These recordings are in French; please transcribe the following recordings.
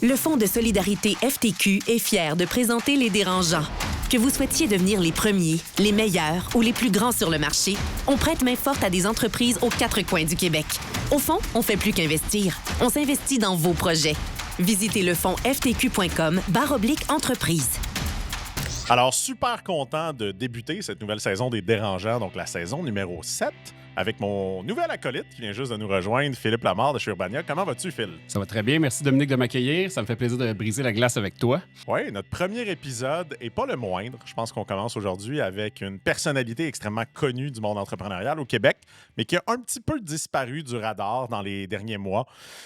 Le Fonds de solidarité FTQ est fier de présenter Les Dérangeants. Que vous souhaitiez devenir les premiers, les meilleurs ou les plus grands sur le marché, on prête main forte à des entreprises aux quatre coins du Québec. Au fond, on fait plus qu'investir. On s'investit dans vos projets. Visitez le fonds ftq.com/entreprise. Alors, super content de débuter cette nouvelle saison des Dérangeants, donc la saison numéro 7, avec mon nouvel acolyte qui vient juste de nous rejoindre, Philippe Lamarre de chez Urbania. Comment vas-tu, Phil? Ça va très bien. Merci, Dominique, de m'accueillir. Ça me fait plaisir de briser la glace avec toi. Oui, notre premier épisode et pas le moindre. Je pense qu'on commence aujourd'hui avec une personnalité extrêmement connue du monde entrepreneurial au Québec, mais qui a un petit peu disparu du radar dans les derniers mois,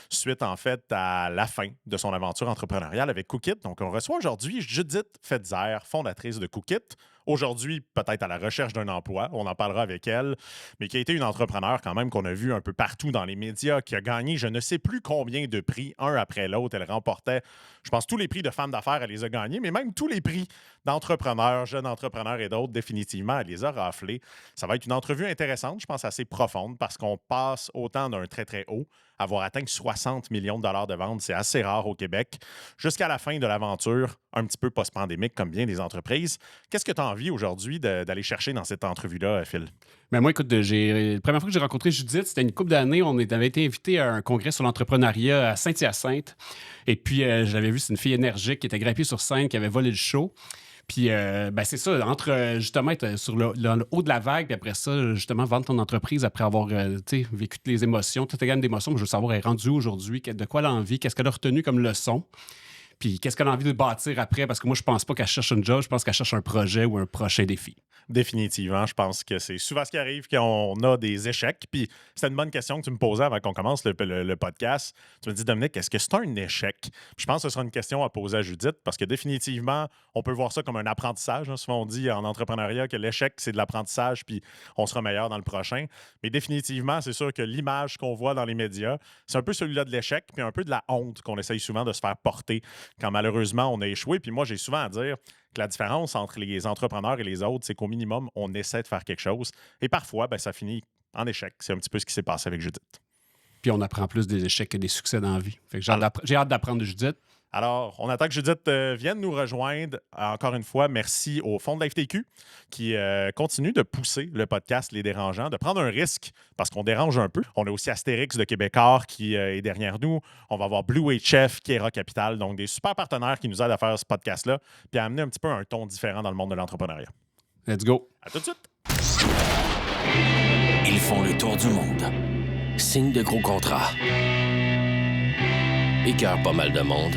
suite en fait à la fin de son aventure entrepreneuriale avec Cookit. Donc, on reçoit aujourd'hui Judith Fetzer, fondatrice de Cookit. Aujourd'hui, peut-être à la recherche d'un emploi, on en parlera avec elle, mais qui a été une entrepreneure quand même qu'on a vu un peu partout dans les médias, qui a gagné je ne sais plus combien de prix, un après l'autre. Elle remportait, je pense, tous les prix de femmes d'affaires, elle les a gagnés, mais même tous les prix d'entrepreneurs, jeunes entrepreneurs et d'autres, définitivement, elle les a raflés. Ça va être une entrevue intéressante, je pense assez profonde, parce qu'on passe autant d'un très, très haut, avoir atteint 60 millions de dollars de ventes, c'est assez rare au Québec, jusqu'à la fin de l'aventure, un petit peu post-pandémique, comme bien des entreprises. Qu'est-ce que tu as envie aujourd'hui d'aller chercher dans cette entrevue-là, Phil? Mais moi, écoute, la première fois que j'ai rencontré Judith, c'était une couple d'années. On avait été invité à un congrès sur l'entrepreneuriat à Saint-Hyacinthe. Et puis, je l'avais vu, c'est une fille énergique qui était grimpée sur scène, qui avait volé le show. Puis, c'est ça, entre justement être sur le haut de la vague, puis après ça, justement, vendre ton entreprise après avoir vécu toutes les émotions, toute la gamme d'émotions. Mais je veux savoir, elle est rendue aujourd'hui, de quoi elle a envie, qu'est-ce qu'elle a retenu comme leçon. Puis qu'est-ce qu'elle a envie de bâtir après? Parce que moi, je pense pas qu'elle cherche une job, je pense qu'elle cherche un projet ou un prochain défi. Définitivement, je pense que c'est souvent ce qui arrive quand on a des échecs. Puis c'était une bonne question que tu me posais avant qu'on commence le podcast. Tu me dis, Dominique, est-ce que c'est un échec? Puis je pense que ce sera une question à poser à Judith parce que définitivement, on peut voir ça comme un apprentissage. Hein. Souvent, on dit en entrepreneuriat que l'échec, c'est de l'apprentissage puis on sera meilleur dans le prochain. Mais définitivement, c'est sûr que l'image qu'on voit dans les médias, c'est un peu celui-là de l'échec puis un peu de la honte qu'on essaye souvent de se faire porter quand malheureusement on a échoué. Puis moi, j'ai souvent à dire que la différence entre les entrepreneurs et les autres, c'est qu'au minimum, on essaie de faire quelque chose. Et parfois, ça finit en échec. C'est un petit peu ce qui s'est passé avec Judith. Puis on apprend plus des échecs que des succès dans la vie. Fait que j'ai hâte d'apprendre de Judith. Alors, on attend que Judith vienne nous rejoindre. Encore une fois, merci au Fonds de la FTQ qui continue de pousser le podcast Les Dérangeants, de prendre un risque parce qu'on dérange un peu. On a aussi Astérix de Québécois qui est derrière nous. On va avoir Blue Chef qui est Rock Capital. Donc, des super partenaires qui nous aident à faire ce podcast-là puis à amener un petit peu un ton différent dans le monde de l'entrepreneuriat. Let's go. À tout de suite. Ils font le tour du monde. Signent de gros contrats. Écœurent pas mal de monde.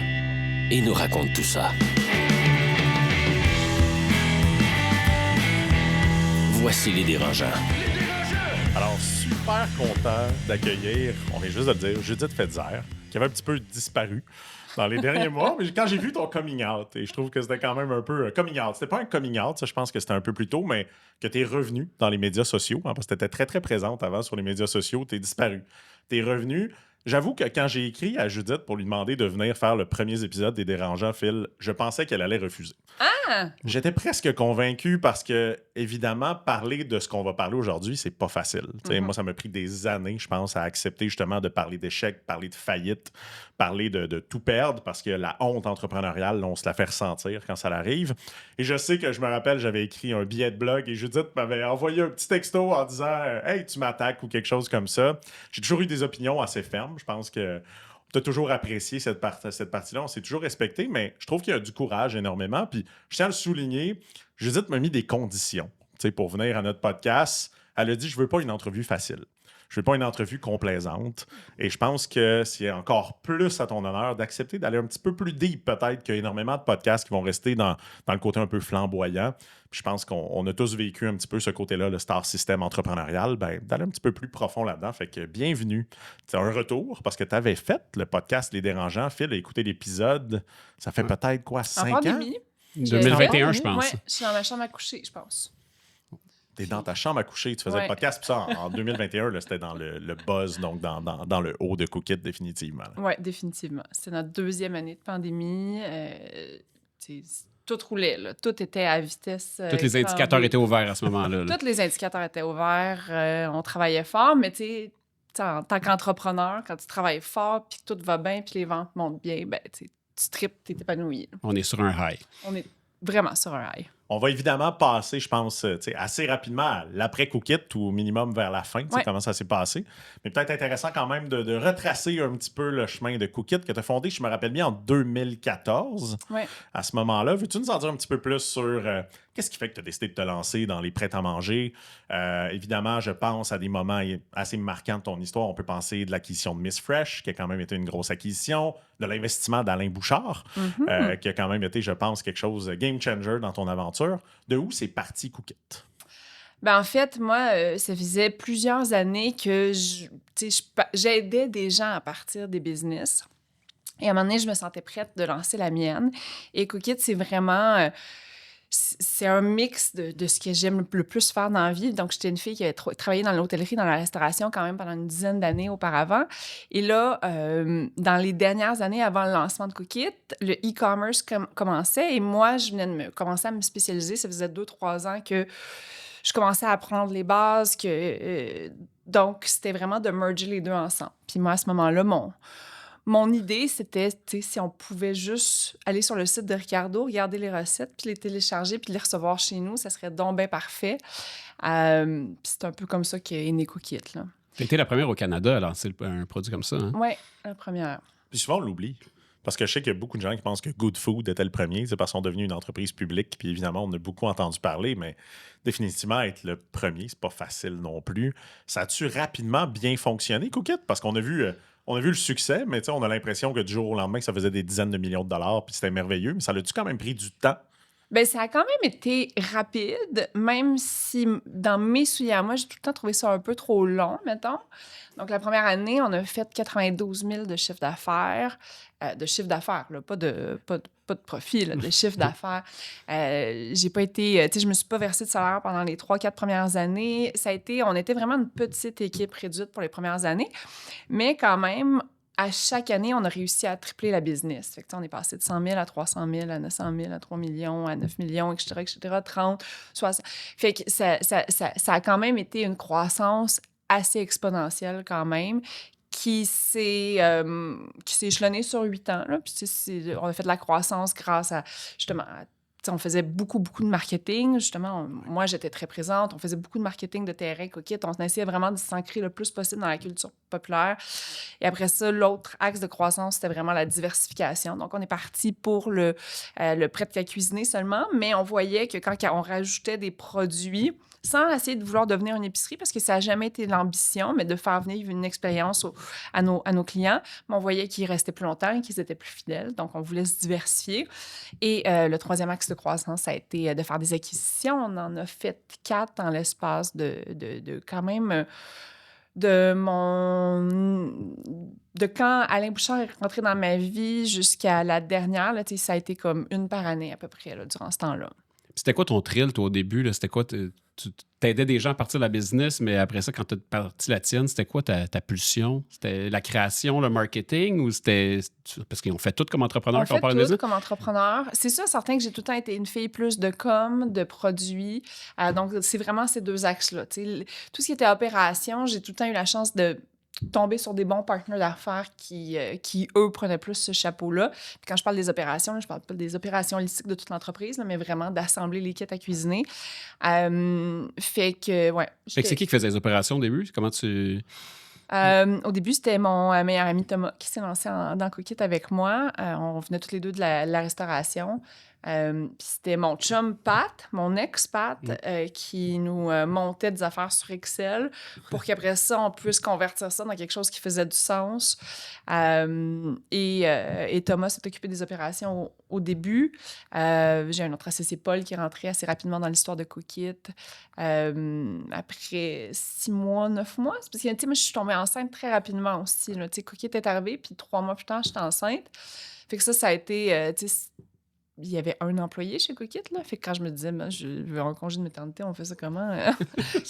Et nous raconte tout ça. Voici Les Dérangeants. Alors, super content d'accueillir, on vient juste de le dire, Judith Fetzer, qui avait un petit peu disparu dans les derniers mois. Mais quand j'ai vu ton coming out, et je trouve que c'était quand même un peu coming out. C'était pas un coming out, ça, je pense que c'était un peu plus tôt, mais que tu es revenu dans les médias sociaux, hein, parce que tu étais très, très présente avant sur les médias sociaux, tu es disparu. Tu es revenu. J'avoue que quand j'ai écrit à Judith pour lui demander de venir faire le premier épisode des Dérangeants, Phil, je pensais qu'elle allait refuser. Ah! J'étais presque convaincu parce que, évidemment, parler de ce qu'on va parler aujourd'hui, c'est pas facile. Moi, ça m'a pris des années, je pense, à accepter justement de parler d'échecs, parler de faillite, parler de tout perdre parce que la honte entrepreneuriale, on se la fait ressentir quand ça arrive. Et je sais que je me rappelle, j'avais écrit un billet de blog et Judith m'avait envoyé un petit texto en disant « Hey, tu m'attaques » ou quelque chose comme ça. J'ai toujours eu des opinions assez fermes. Je pense que tu as toujours apprécié cette partie-là. On s'est toujours respecté, mais je trouve qu'il y a du courage énormément. Puis je tiens à le souligner, Judith m'a mis des conditions pour venir à notre podcast. Elle a dit « Je veux pas une entrevue facile. Je veux pas une entrevue complaisante. » Et je pense que c'est encore plus à ton honneur d'accepter d'aller un petit peu plus deep peut-être qu'il y a énormément de podcasts qui vont rester dans le côté un peu flamboyant. Puis je pense qu'on a tous vécu un petit peu ce côté-là, le star system entrepreneurial, d'aller un petit peu plus profond là-dedans. Fait que bienvenue. C'est un retour parce que tu avais fait le podcast Les Dérangeants. Phil a écouté l'épisode. Ça fait peut-être quoi, 5 ans? 2021, je pense. Oui, je suis dans ma chambre à coucher, je pense. T'es dans ta chambre à coucher, tu faisais le podcast, puis ça, en 2021, là, c'était dans le buzz, donc dans le haut de Cookit, définitivement. Oui, définitivement. C'était notre deuxième année de pandémie. Tout roulait, là. Tout était à vitesse. Tous les indicateurs étaient ouverts à ce moment-là. Tous les indicateurs étaient ouverts. On travaillait fort, mais tu sais, en tant qu'entrepreneur, quand tu travailles fort, puis que tout va bien, puis les ventes montent bien, tu tripes, t'es épanoui. On est sur un high. On est vraiment sur un high. On va évidemment passer, je pense, assez rapidement à l'après-Cookit ou au minimum vers la fin, Ouais. comment ça s'est passé. Mais peut-être intéressant quand même de retracer un petit peu le chemin de Cookit que tu as fondé, je me rappelle bien, en 2014. Ouais. À ce moment-là, veux-tu nous en dire un petit peu plus sur qu'est-ce qui fait que tu as décidé de te lancer dans les prêts-à-manger? Évidemment, je pense à des moments assez marquants de ton histoire. On peut penser de l'acquisition de Miss Fresh, qui a quand même été une grosse acquisition, de l'investissement d'Alain Bouchard, qui a quand même été, je pense, quelque chose de game changer dans ton aventure. De où c'est parti Cookit? Ben, en fait, moi, ça faisait plusieurs années que j'aidais des gens à partir des business. Et à un moment donné, je me sentais prête de lancer la mienne. Et Cookit, c'est vraiment... c'est un mix de ce que j'aime le plus faire dans la vie. Donc, j'étais une fille qui avait travaillé dans l'hôtellerie, dans la restauration quand même pendant une dizaine d'années auparavant. Et là, dans les dernières années avant le lancement de Cookit, le e-commerce commençait et moi, je venais de commencer à me spécialiser. Ça faisait 2-3 ans que je commençais à apprendre les bases. Donc, c'était vraiment de merger les deux ensemble. Puis moi, à ce moment-là, mon idée, c'était, si on pouvait juste aller sur le site de Ricardo, regarder les recettes, puis les télécharger, puis les recevoir chez nous, ça serait donc bien parfait. Puis c'est un peu comme ça qu'est né Cookit, là. Tu été la première au Canada à lancer un produit comme ça. Hein? Oui, la première. Puis souvent, on l'oublie. Parce que je sais qu'il y a beaucoup de gens qui pensent que Good Food était le premier, c'est parce qu'ils sont devenus une entreprise publique. Puis évidemment, on a beaucoup entendu parler, mais définitivement, être le premier, c'est pas facile non plus. Ça a-tu rapidement bien fonctionné, Cookit? Parce qu'on a vu le succès, mais on a l'impression que du jour au lendemain, que ça faisait des dizaines de millions de dollars, puis c'était merveilleux. Mais ça a-tu quand même pris du temps? Bien, ça a quand même été rapide, même si dans mes souliers à moi, j'ai tout le temps trouvé ça un peu trop long, mettons. Donc, la première année, on a fait 92 000 de chiffre d'affaires. De chiffre d'affaires, là, pas de profit, là, de chiffre d'affaires. J'ai pas été... je me suis pas versée de salaire pendant les 3-4 premières années. On était vraiment une petite équipe réduite pour les premières années. Mais quand même... À chaque année, on a réussi à tripler la business. Fait que, on est passé de 100 000 à 300 000, à 900 000, à 3 millions, à 9 millions, etc., 30, 60. Fait que ça a quand même été une croissance assez exponentielle quand même qui s'est échelonnée sur 8 ans. Là. Puis, on a fait de la croissance grâce à, justement, on faisait beaucoup de marketing. Justement, moi, j'étais très présente. On faisait beaucoup de marketing de terrain, Cookit. On essayait vraiment de s'ancrer le plus possible dans la culture populaire. Et après ça, l'autre axe de croissance, c'était vraiment la diversification. Donc, on est parti pour le prêt à cuisiner seulement, mais on voyait que quand on rajoutait des produits, sans essayer de vouloir devenir une épicerie, parce que ça n'a jamais été l'ambition, mais de faire venir une expérience à nos clients. Mais on voyait qu'ils restaient plus longtemps et qu'ils étaient plus fidèles. Donc, on voulait se diversifier. Et le troisième axe de croissance, ça a été de faire des acquisitions. On en a fait 4 dans l'espace de quand même... de quand Alain Bouchard est rentré dans ma vie jusqu'à la dernière, là, ça a été comme 1 par année à peu près là, durant ce temps-là. C'était quoi ton thrill, toi, au début? Là? C'était quoi? Tu t'aidais des gens à partir de la business, mais après ça, quand tu as parti la tienne, c'était quoi ta pulsion? C'était la création, le marketing ou c'était... Parce qu'ils ont fait tout comme entrepreneur quand on parle de business? Comme entrepreneur. C'est sûr, certain que j'ai tout le temps été une fille plus de com, de produits. Donc, c'est vraiment ces 2 axes-là. Tout ce qui était opération, j'ai tout le temps eu la chance de tomber sur des bons partenaires d'affaires qui, eux, prenaient plus ce chapeau-là. Puis quand je parle des opérations, là, je parle pas des opérations holistiques de toute l'entreprise, là, mais vraiment d'assembler les kits à cuisiner. Fait que, ouais. Fait que c'est qui faisait les opérations au début? Comment tu... Au début, c'était mon meilleur ami Thomas qui s'est lancé dans Cookit avec moi. On venait tous les deux de la restauration. Puis c'était mon chum Pat, mon ex-Pat, qui nous montait des affaires sur Excel pour qu'après ça, on puisse convertir ça dans quelque chose qui faisait du sens. Et Thomas s'est occupé des opérations au début. J'ai un autre associé, Paul, qui est rentré assez rapidement dans l'histoire de Cookit. Après 6 mois, 9 mois. C'est parce que, moi, je suis tombée enceinte très rapidement aussi. Là. Cookit est arrivé, puis 3 mois plus tard, j'étais enceinte. Fait que ça a été... il y avait un employé chez Cookit, là. Fait que quand je me disais, je veux un congé de maternité, on fait ça comment?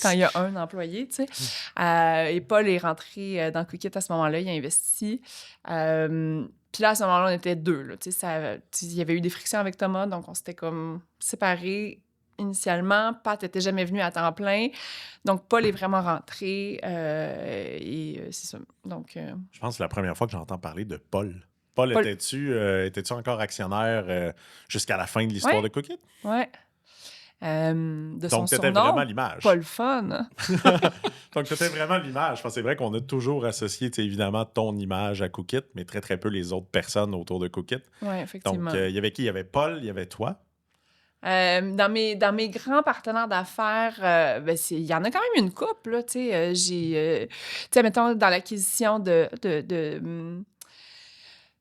Quand il y a un employé, tu sais. Et Paul est rentré dans Cookit à ce moment-là, il a investi. Puis là, à ce moment-là, on était 2, là. Tu sais, il y avait eu des frictions avec Thomas, donc on s'était comme séparés initialement. Pat n'était jamais venu à temps plein. Donc, Paul est vraiment rentré. Et c'est ça. Donc... Je pense que c'est la première fois que j'entends parler de Paul. Paul, étais-tu encore actionnaire jusqu'à la fin de l'histoire de Cookit? Oui. De son Donc, t'étais surnom, vraiment l'image. pas le fun. Donc, t'étais vraiment l'image. Parce que c'est vrai qu'on a toujours associé, évidemment, ton image à Cookit, mais très, très peu les autres personnes autour de Cookit. Oui, effectivement. Donc, il y avait qui? Il y avait Paul, il y avait toi. Dans mes grands partenaires d'affaires, il y en a quand même une couple. Là, mettons, dans l'acquisition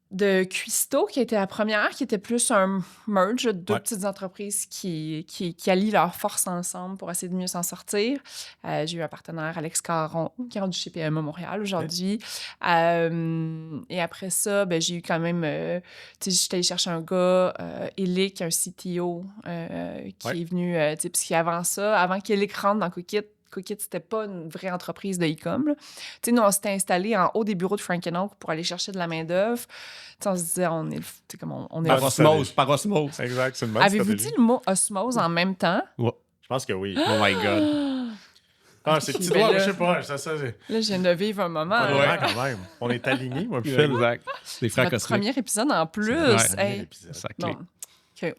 de Cuisto, qui était la première, qui était plus un merge de deux petites entreprises qui allient leurs forces ensemble pour essayer de mieux s'en sortir. J'ai eu un partenaire, Alex Caron, qui est rendu chez PME Montréal aujourd'hui. Et après ça, j'ai eu quand même... j'étais allée chercher un gars, Elic, un CTO, qui est venu... Puisque avant qu'Elic rentre dans Cookit, c'était pas une vraie entreprise de e-com. Nous, on s'était installés en haut des bureaux de Frank & Oak pour aller chercher de la main-d'œuvre. On se disait, on est Par osmose. Exact, c'est une bonne Avez-vous stratégie. dit le mot osmose en même temps? Ouais. Je pense que oui. Oh my God. Ces petits Ben doigts, là- je sais pas. Ça, Là, je viens de vivre un moment. ouais, là. quand même. On est alignés, moi, puis Phil. Exact. Les frères Notre cosmiques. premier épisode en plus. Ouais. Hey. Épisode. Ça Bon. clé. OK.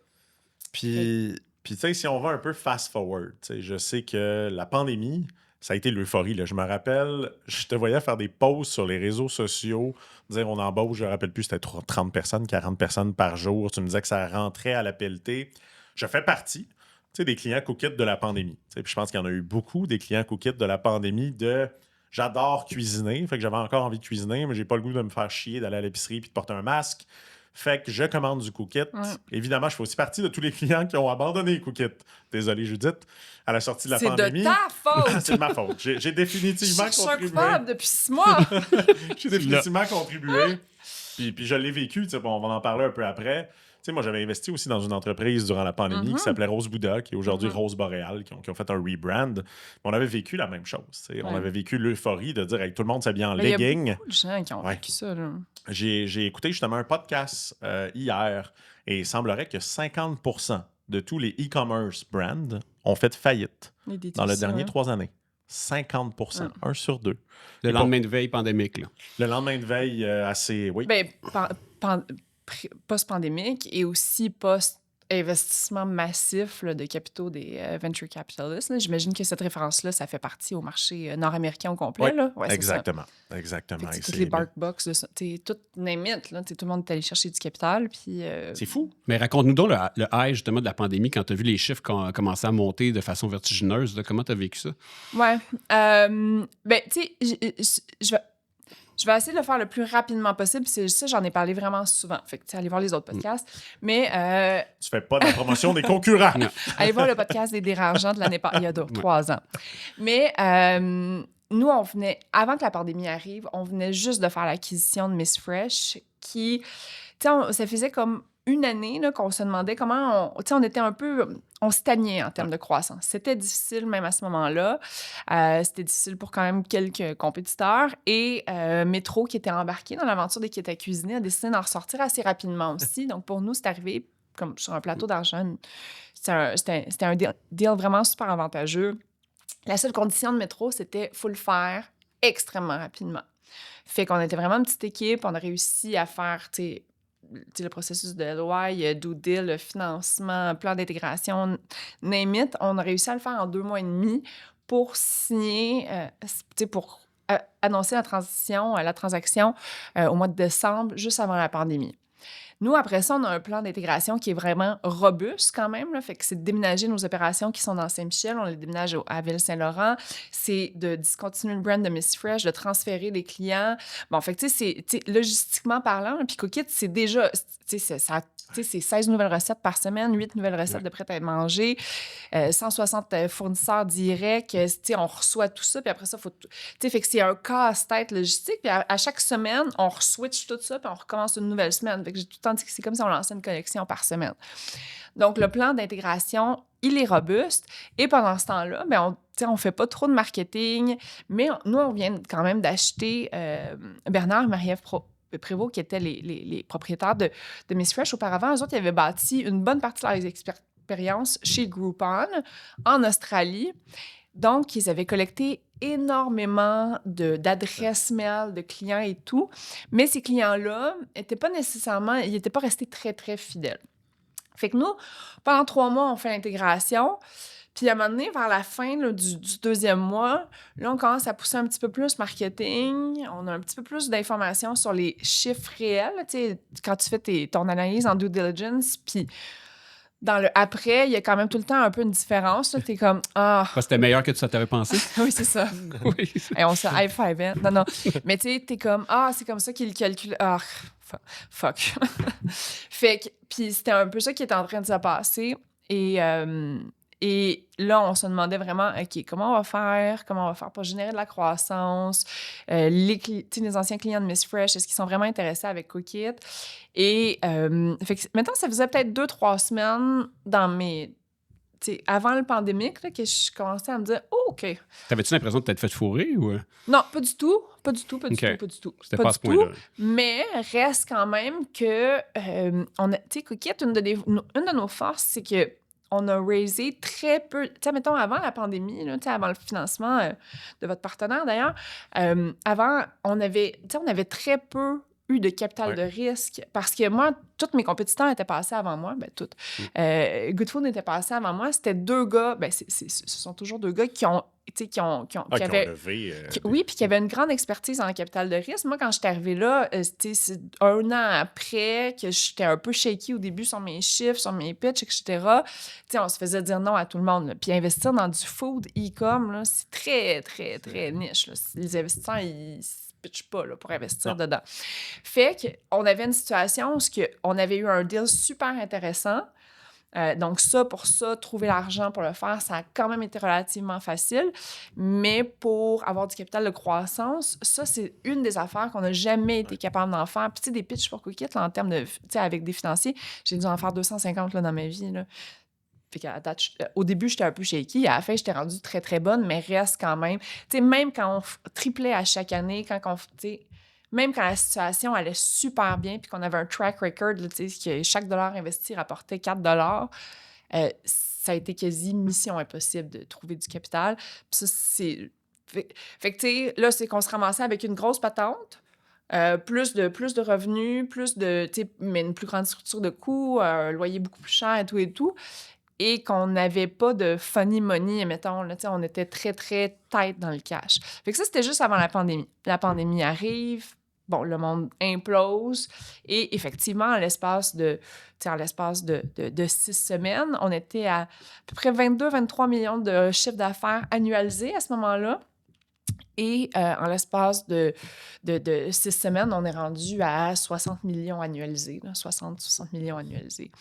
Puis tu sais, si on va un peu fast-forward, je sais que la pandémie, ça a été l'euphorie. Là. Je me rappelle, je te voyais faire des posts sur les réseaux sociaux, dire on embauche, je ne me rappelle plus, c'était 30 personnes, 40 personnes par jour. Tu me disais que ça rentrait à la pelletée. Je fais partie des clients Cookit de la pandémie. Puis je pense qu'il y en a eu beaucoup, des clients Cookit de la pandémie de j'adore cuisiner, fait que j'avais encore envie de cuisiner, mais j'ai pas le goût de me faire chier d'aller à l'épicerie puis de porter un masque. Fait que je commande du Cookit. Évidemment, je fais aussi partie de tous les clients qui ont abandonné Cookit. Désolé, Judith. À la sortie de la pandémie. C'est de ta faute! C'est de ma faute. J'ai définitivement Je suis contribué. coupable depuis 6 mois. J'ai définitivement contribué. Puis je l'ai vécu. On va en parler un peu après. Moi, j'avais investi aussi dans une entreprise durant la pandémie qui s'appelait Rose Bouddha, qui est aujourd'hui Rose Boréal, qui ont fait un rebrand. On avait vécu la même chose. On avait vécu l'euphorie de dire hey, tout le monde s'habille en Il y a legging. beaucoup de gens qui ont vécu ça. Là. J'ai écouté justement un podcast hier et il semblerait que 50% de tous les e-commerce brands ont fait faillite dans les dernières 3 années. 50%, 1 sur 2. Le lendemain de veille pandémique. Là. Le lendemain de veille, assez... Oui. Ben, post-pandémique et aussi post-investissement massif là, de capitaux des venture capitalists. Là. J'imagine que cette référence-là, ça fait partie au marché nord-américain au complet. Oui, là. Ouais, exactement. c'est Exactement. ça. Toutes les BarkBox, tout name it, là, tout le monde est allé chercher du capital. Puis, C'est fou. Mais raconte-nous donc le high, justement, de la pandémie, quand tu as vu les chiffres commencer à monter de façon vertigineuse. Là, comment tu as vécu ça? Ouais. Ben, tu sais, je vais essayer de le faire le plus rapidement possible. C'est ça, j'en ai parlé vraiment souvent. Fait que, tu sais, allez voir les autres podcasts. Mais Tu fais pas de la promotion des concurrents. allez voir le podcast des dérangeants de l'année passée, il y a 3 ans. Mais nous, avant que la pandémie arrive, on venait juste de faire l'acquisition de Miss Fresh qui, tu sais, ça faisait comme une année là, qu'on se demandait comment on était un peu... On stagnait en termes de croissance. C'était difficile même à ce moment-là. C'était difficile pour quand même quelques compétiteurs. Et Métro, qui était embarqué dans l'aventure des kits à cuisiner, a décidé d'en ressortir assez rapidement aussi. Donc, pour nous, c'est arrivé comme sur un plateau d'argent. C'était un deal vraiment super avantageux. La seule condition de Métro, c'était faut le faire extrêmement rapidement. Fait qu'on était vraiment une petite équipe. On a réussi à faire, le processus de LOI, due deal, le financement, plan d'intégration, name it. On a réussi à le faire en 2 mois et demi pour signer, pour annoncer la transaction au mois de décembre, juste avant la pandémie. Nous, après ça, on a un plan d'intégration qui est vraiment robuste quand même. Là. Fait que c'est de déménager nos opérations qui sont dans Saint-Michel. On les déménage à Ville-Saint-Laurent. C'est de discontinuer le brand de Miss Fresh, de transférer les clients. Bon, fait que tu sais, logistiquement parlant, puis Cookit, c'est déjà... c'est 16 nouvelles recettes par semaine, 8 nouvelles recettes de prêt à être mangées, 160 fournisseurs directs. On reçoit tout ça, puis après ça, fait que c'est un casse-tête logistique. Puis à chaque semaine, on re-switch tout ça, puis on recommence une nouvelle semaine. Fait que j'ai tout le temps dit que c'est comme si on lançait une collection par semaine. Donc, le plan d'intégration, il est robuste. Et pendant ce temps-là, on fait pas trop de marketing, mais nous, on vient quand même d'acheter Bernard et Marie-Ève Prévost, qui étaient les propriétaires de Miss Fresh. Auparavant, eux autres, ils avaient bâti une bonne partie de leurs expériences chez Groupon, en Australie. Donc, ils avaient collecté énormément d'adresses mail, de clients et tout. Mais ces clients-là n'étaient pas nécessairement... Ils n'étaient pas restés très, très fidèles. Fait que nous, pendant 3 mois, on fait l'intégration. Puis à un moment donné, vers la fin là, du 2e mois, là, on commence à pousser un petit peu plus marketing. On a un petit peu plus d'informations sur les chiffres réels. Tu sais, quand tu fais ton analyse en due diligence, puis dans le après, il y a quand même tout le temps un peu une différence. Tu es comme, Parce que c'était meilleur que tu t'avais pensé. oui, c'est ça. Oui. Et on se high five, hein? Non. Mais tu sais, t'es comme, c'est comme ça qu'il calcule. Fuck. Fait que, puis c'était un peu ça qui était en train de se passer. Et là, on se demandait vraiment, OK, comment on va faire pour générer de la croissance? Les anciens clients de Miss Fresh, est-ce qu'ils sont vraiment intéressés avec Cookit? Et fait que, maintenant, ça faisait peut-être 2-3 semaines dans mes... avant le pandémique, là, que je commençais à me dire, OK. T'avais-tu l'impression de t'être fait fourrer ou... Non, pas du tout. Pas du tout. C'était pas à ce point-là. Mais reste quand même que, Cookit, une de nos forces, c'est que on a raisé très peu... Tu sais, mettons, avant la pandémie, là, avant le financement de votre partenaire, d'ailleurs, avant, on avait très peu eu de capital de risque parce que moi, tous mes compétiteurs étaient passés avant moi. Toutes. Good Food était passé avant moi. C'était 2 gars... ce sont toujours 2 gars qui ont levé, oui, puis qui avait une grande expertise en capital de risque. Moi, quand j'étais arrivée là, c'est 1 an après que j'étais un peu shaky au début sur mes chiffres, sur mes pitchs, etc. On se faisait dire non à tout le monde. Là. Puis investir dans du food e-com, là, c'est très, très, très niche. Là. Les investisseurs, ils se pitchent pas là, pour investir dedans. Fait qu'on avait une situation où on avait eu un deal super intéressant. Donc pour ça, trouver l'argent pour le faire, ça a quand même été relativement facile. Mais pour avoir du capital de croissance, ça, c'est une des affaires qu'on n'a jamais été capable d'en faire. Puis, des pitchs pour Cookit, là, en termes de... avec des financiers, j'ai dû en faire 250 là, dans ma vie. Là. Fait qu'à date, au début, j'étais un peu shaky. À la fin, j'étais rendue très, très bonne, mais reste quand même... même quand on triplait à chaque année, même quand la situation allait super bien puis qu'on avait un track record, là, que chaque dollar investi rapportait 4 $, ça a été quasi mission impossible de trouver du capital. Puis ça, c'est... Fait que, là, c'est qu'on se ramassait avec une grosse patente, plus de revenus, mais une plus grande structure de coûts, un loyer beaucoup plus cher et tout. Et qu'on n'avait pas de funny money, mettons. Là, on était très, très tight dans le cash. Fait que ça, c'était juste avant la pandémie. La pandémie arrive, bon, le monde implose. Et effectivement, en l'espace de 6 semaines, on était à peu près 22-23 millions de chiffre d'affaires annualisés à ce moment-là. Et en l'espace de 6 semaines, on est rendu à 60 millions annualisés. 60 millions annualisés.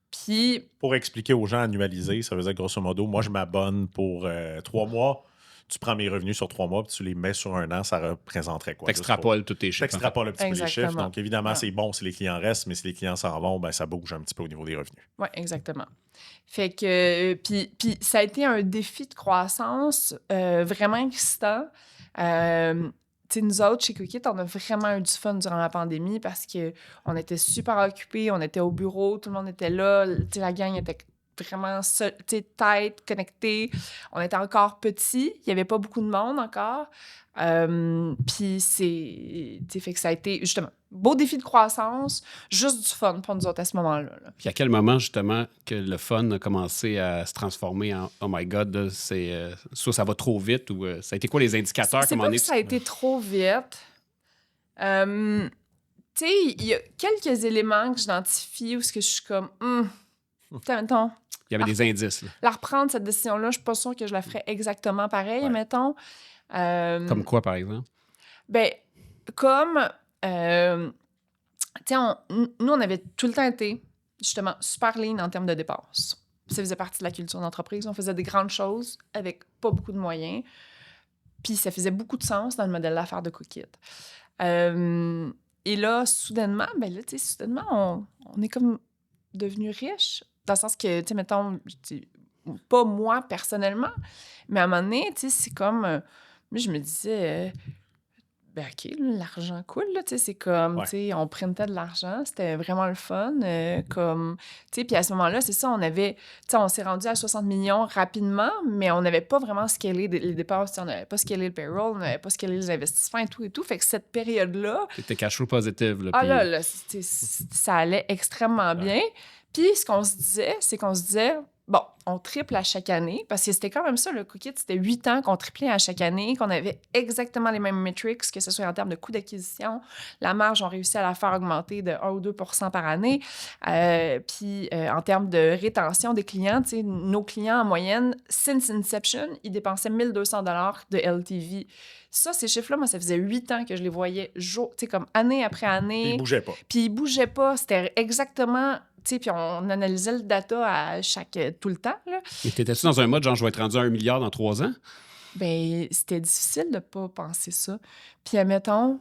Puis... Pour expliquer aux gens annualisés, ça veut dire grosso modo, moi, je m'abonne pour 3 mois. Tu prends mes revenus sur 3 mois puis tu les mets sur 1 an, ça représenterait quoi? T'extrapoles tous tes chiffres. T'extrapoles un petit peu les chiffres. Donc, évidemment, c'est bon si les clients restent, mais si les clients s'en vont, ça bouge un petit peu au niveau des revenus. Oui, exactement. Fait que... Puis ça a été un défi de croissance vraiment excitant. Nous autres, chez Cookit, on a vraiment eu du fun durant la pandémie parce qu'on était super occupés, on était au bureau, tout le monde était là, la gang était vraiment tight, connectée. On était encore petits, il n'y avait pas beaucoup de monde encore. Puis fait que ça a été, justement, beau défi de croissance, juste du fun pour nous autres à ce moment-là. Là. Puis à quel moment, justement, que le fun a commencé à se transformer en « Oh my God, là, soit ça va trop vite » ou ça a été quoi les indicateurs? C'est pas que ça a été trop vite. Il y a quelques éléments que j'identifie où je suis comme... mettons, il y avait des indices. Là. La reprendre, cette décision-là, je suis pas sûre que je la ferais exactement pareil, mettons. Comme quoi, par exemple? Comme... nous, on avait tout le temps été, justement, super lean en termes de dépenses. Ça faisait partie de la culture d'entreprise. On faisait des grandes choses avec pas beaucoup de moyens. Puis ça faisait beaucoup de sens dans le modèle d'affaires de Cookit. Et là, soudainement, on est comme devenu riche. Dans le sens que, mettons, pas moi personnellement, mais à un moment donné, c'est comme... moi, je me disais... ben OK, l'argent coule, là, tu sais, c'est comme, tu sais, on printait de l'argent, c'était vraiment le fun, comme, tu sais, puis à ce moment-là, c'est ça, on avait, tu sais, on s'est rendu à 60 millions rapidement, mais on n'avait pas vraiment scalé les dépenses, on n'avait pas scalé le payroll, on n'avait pas scalé les investissements et tout, fait que cette période-là... T'étais cash flow positive, là. Ah puis- là, ça allait extrêmement bien, puis ce qu'on se disait, c'est qu'on se disait... Bon, on triple à chaque année, parce que c'était quand même ça, le Cookit, c'était 8 ans qu'on triplait à chaque année, qu'on avait exactement les mêmes metrics, que ce soit en termes de coût d'acquisition. La marge, on réussit à la faire augmenter de 1 ou 2 % par année. Puis en termes de rétention des clients, nos clients en moyenne, since inception, ils dépensaient 1 200 $ de LTV. Ça, ces chiffres-là, moi, ça faisait 8 ans que je les voyais comme année après année. Ils bougeaient pas. Puis ils bougeaient pas. C'était exactement... Puis on analysait le data tout le temps, là. Et t'étais-tu dans un mode, genre, je vais être rendu à 1 milliard dans 3 ans? Ben, c'était difficile de pas penser ça. Puis, admettons,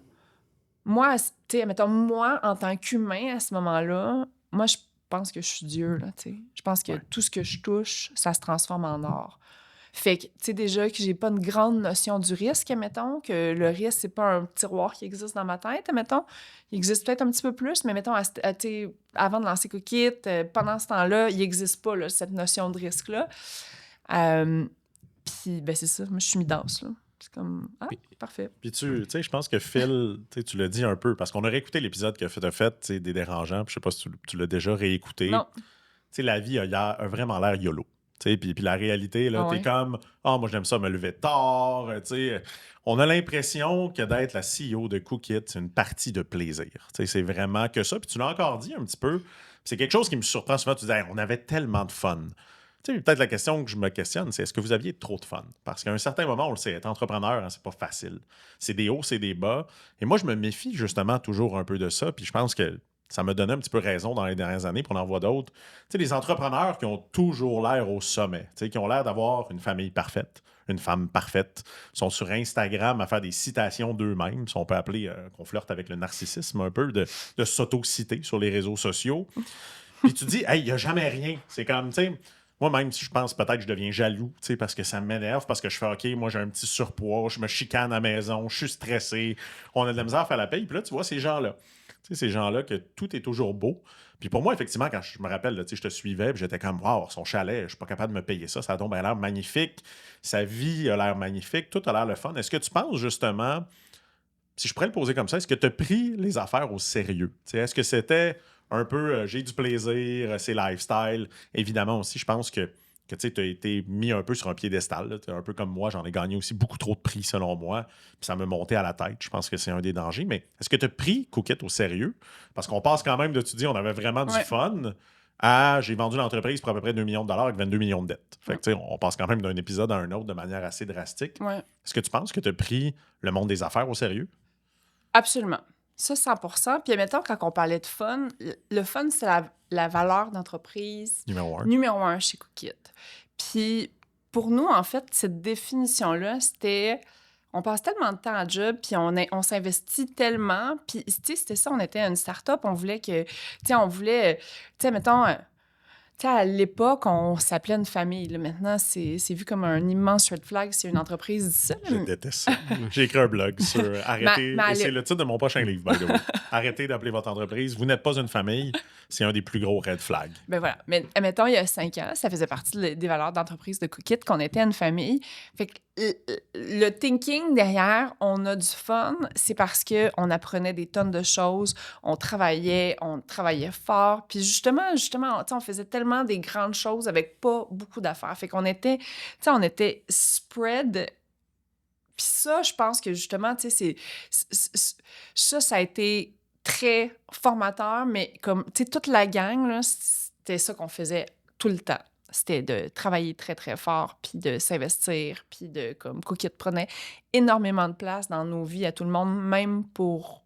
moi, en tant qu'humain, à ce moment-là, moi, je pense que je suis Dieu, là, tu sais. Je pense que tout ce que je touche, ça se transforme en or. Fait que, tu sais, déjà que j'ai pas une grande notion du risque, admettons, que le risque, c'est pas un tiroir qui existe dans ma tête, admettons. Il existe peut-être un petit peu plus, mais mettons, avant de lancer Cookit, pendant ce temps-là, il n'existe pas, là, cette notion de risque-là. Puis, ben c'est ça, moi, je suis mi-danse, là. C'est comme, parfait. Puis tu sais, je pense que Phil, tu l'as dit un peu, parce qu'on a réécouté l'épisode que tu as fait, tu sais, des dérangeants, puis je sais pas si tu l'as déjà réécouté. Non. Tu sais, la vie a vraiment l'air YOLO. Puis la réalité, là, t'es comme, moi, j'aime ça me lever tard. On a l'impression que d'être la CEO de Cookit, c'est une partie de plaisir. C'est vraiment que ça. Puis tu l'as encore dit un petit peu. C'est quelque chose qui me surprend souvent. Tu dis, on avait tellement de fun. Peut-être la question que je me questionne, c'est est-ce que vous aviez trop de fun? Parce qu'à un certain moment, on le sait, être entrepreneur, c'est pas facile. C'est des hauts, c'est des bas. Et moi, je me méfie justement toujours un peu de ça. Puis je pense que ça m'a donné un petit peu raison dans les dernières années, puis on en voit d'autres. Les entrepreneurs qui ont toujours l'air au sommet, qui ont l'air d'avoir une famille parfaite, une femme parfaite, sont sur Instagram à faire des citations d'eux-mêmes, si on peut appeler qu'on flirte avec le narcissisme un peu, de s'auto-citer sur les réseaux sociaux. Puis tu te dis, hey, il n'y a jamais rien. C'est comme, tu sais, moi-même, si je pense peut-être que je deviens jaloux, parce que ça m'énerve, parce que je fais, OK, moi j'ai un petit surpoids, je me chicane à la maison, je suis stressé, on a de la misère à faire la paye. Puis là, tu vois ces gens-là. Ces gens-là que tout est toujours beau. Puis pour moi, effectivement, quand je me rappelle, je te suivais, puis j'étais comme, wow, son chalet, je suis pas capable de me payer ça. Ça a donc l'air magnifique. Sa vie a l'air magnifique. Tout a l'air le fun. Est-ce que tu penses justement, si je pourrais le poser comme ça, est-ce que tu as pris les affaires au sérieux? Est-ce que c'était un peu, j'ai du plaisir, c'est lifestyle? Évidemment aussi, je pense que tu as été mis un peu sur un piédestal. Un peu comme moi, j'en ai gagné aussi beaucoup trop de prix, selon moi. Puis ça me montait à la tête. Je pense que c'est un des dangers. Mais est-ce que tu as pris Cookit au sérieux? Parce qu'on passe quand même de, tu dis, on avait vraiment du fun à j'ai vendu l'entreprise pour à peu près 2 millions de dollars avec 22 millions de dettes. Fait que, on passe quand même d'un épisode à un autre de manière assez drastique. Ouais. Est-ce que tu penses que tu as pris le monde des affaires au sérieux? Absolument. Ça, 100%. Puis, admettons, quand on parlait de fun, le fun, c'est la valeur d'entreprise numéro un chez Cookit. Puis, pour nous, en fait, cette définition-là, c'était... On passe tellement de temps à job, puis on s'investit tellement. Puis, tu sais, c'était ça, on était une start-up, on voulait que... Tu sais, mettons... Tu sais, à l'époque, on s'appelait une famille. Là. Maintenant, c'est vu comme un immense red flag. C'est une entreprise d'ici. Je déteste ça. J'ai écrit un blog sur arrêter. Et c'est le titre de mon prochain livre, by the way. Arrêtez d'appeler votre entreprise. Vous n'êtes pas une famille. C'est un des plus gros red flags. Ben voilà. Mais admettons, il y a 5 ans, ça faisait partie des valeurs d'entreprise de Cookit qu'on était une famille. Fait que le thinking derrière, on a du fun, c'est parce qu'on apprenait des tonnes de choses, on travaillait fort. Puis justement, on faisait tellement des grandes choses avec pas beaucoup d'affaires. Fait qu'on était, on était spread. Puis ça, je pense que justement, ça a été très formateur, mais comme, toute la gang, là, c'était ça qu'on faisait tout le temps. C'était de travailler très, très fort, puis de s'investir, puis de, comme, Cookit prenait énormément de place dans nos vies à tout le monde, même pour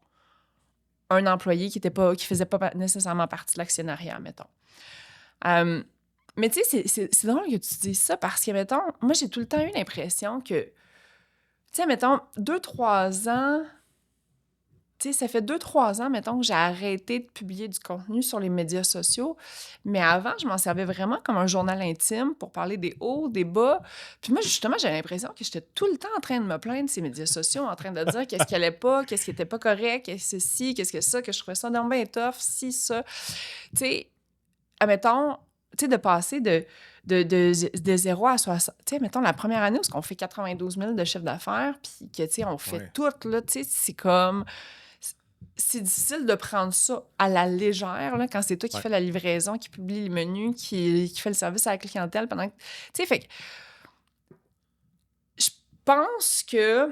un employé qui faisait pas nécessairement partie de l'actionnariat, mettons. Mais tu sais, c'est drôle que tu dises ça, parce que, mettons, moi, j'ai tout le temps eu l'impression que, tu sais, mettons, 2-3 ans tu sais, ça fait 2-3 ans, mettons, que j'ai arrêté de publier du contenu sur les médias sociaux. Mais avant, je m'en servais vraiment comme un journal intime pour parler des hauts, des bas. Puis moi, justement, j'avais l'impression que j'étais tout le temps en train de me plaindre de ces médias sociaux, en train de dire qu'est-ce qui allait pas, qu'est-ce qui était pas correct, qu'est-ce que ceci, qu'est-ce que ça, que je trouvais ça donc bien tough, si, ça. Tu sais, admettons, tu sais, de passer de 0 à 60. Tu sais, mettons, la première année où on fait 92 000 de chiffre d'affaires, puis que, tu sais, on fait tout, là, tu sais, c'est comme... C'est difficile de prendre ça à la légère, là, quand c'est toi qui fais la livraison, qui publie les menus, qui fait le service à la clientèle pendant que... Tu sais, fait que... Je pense que...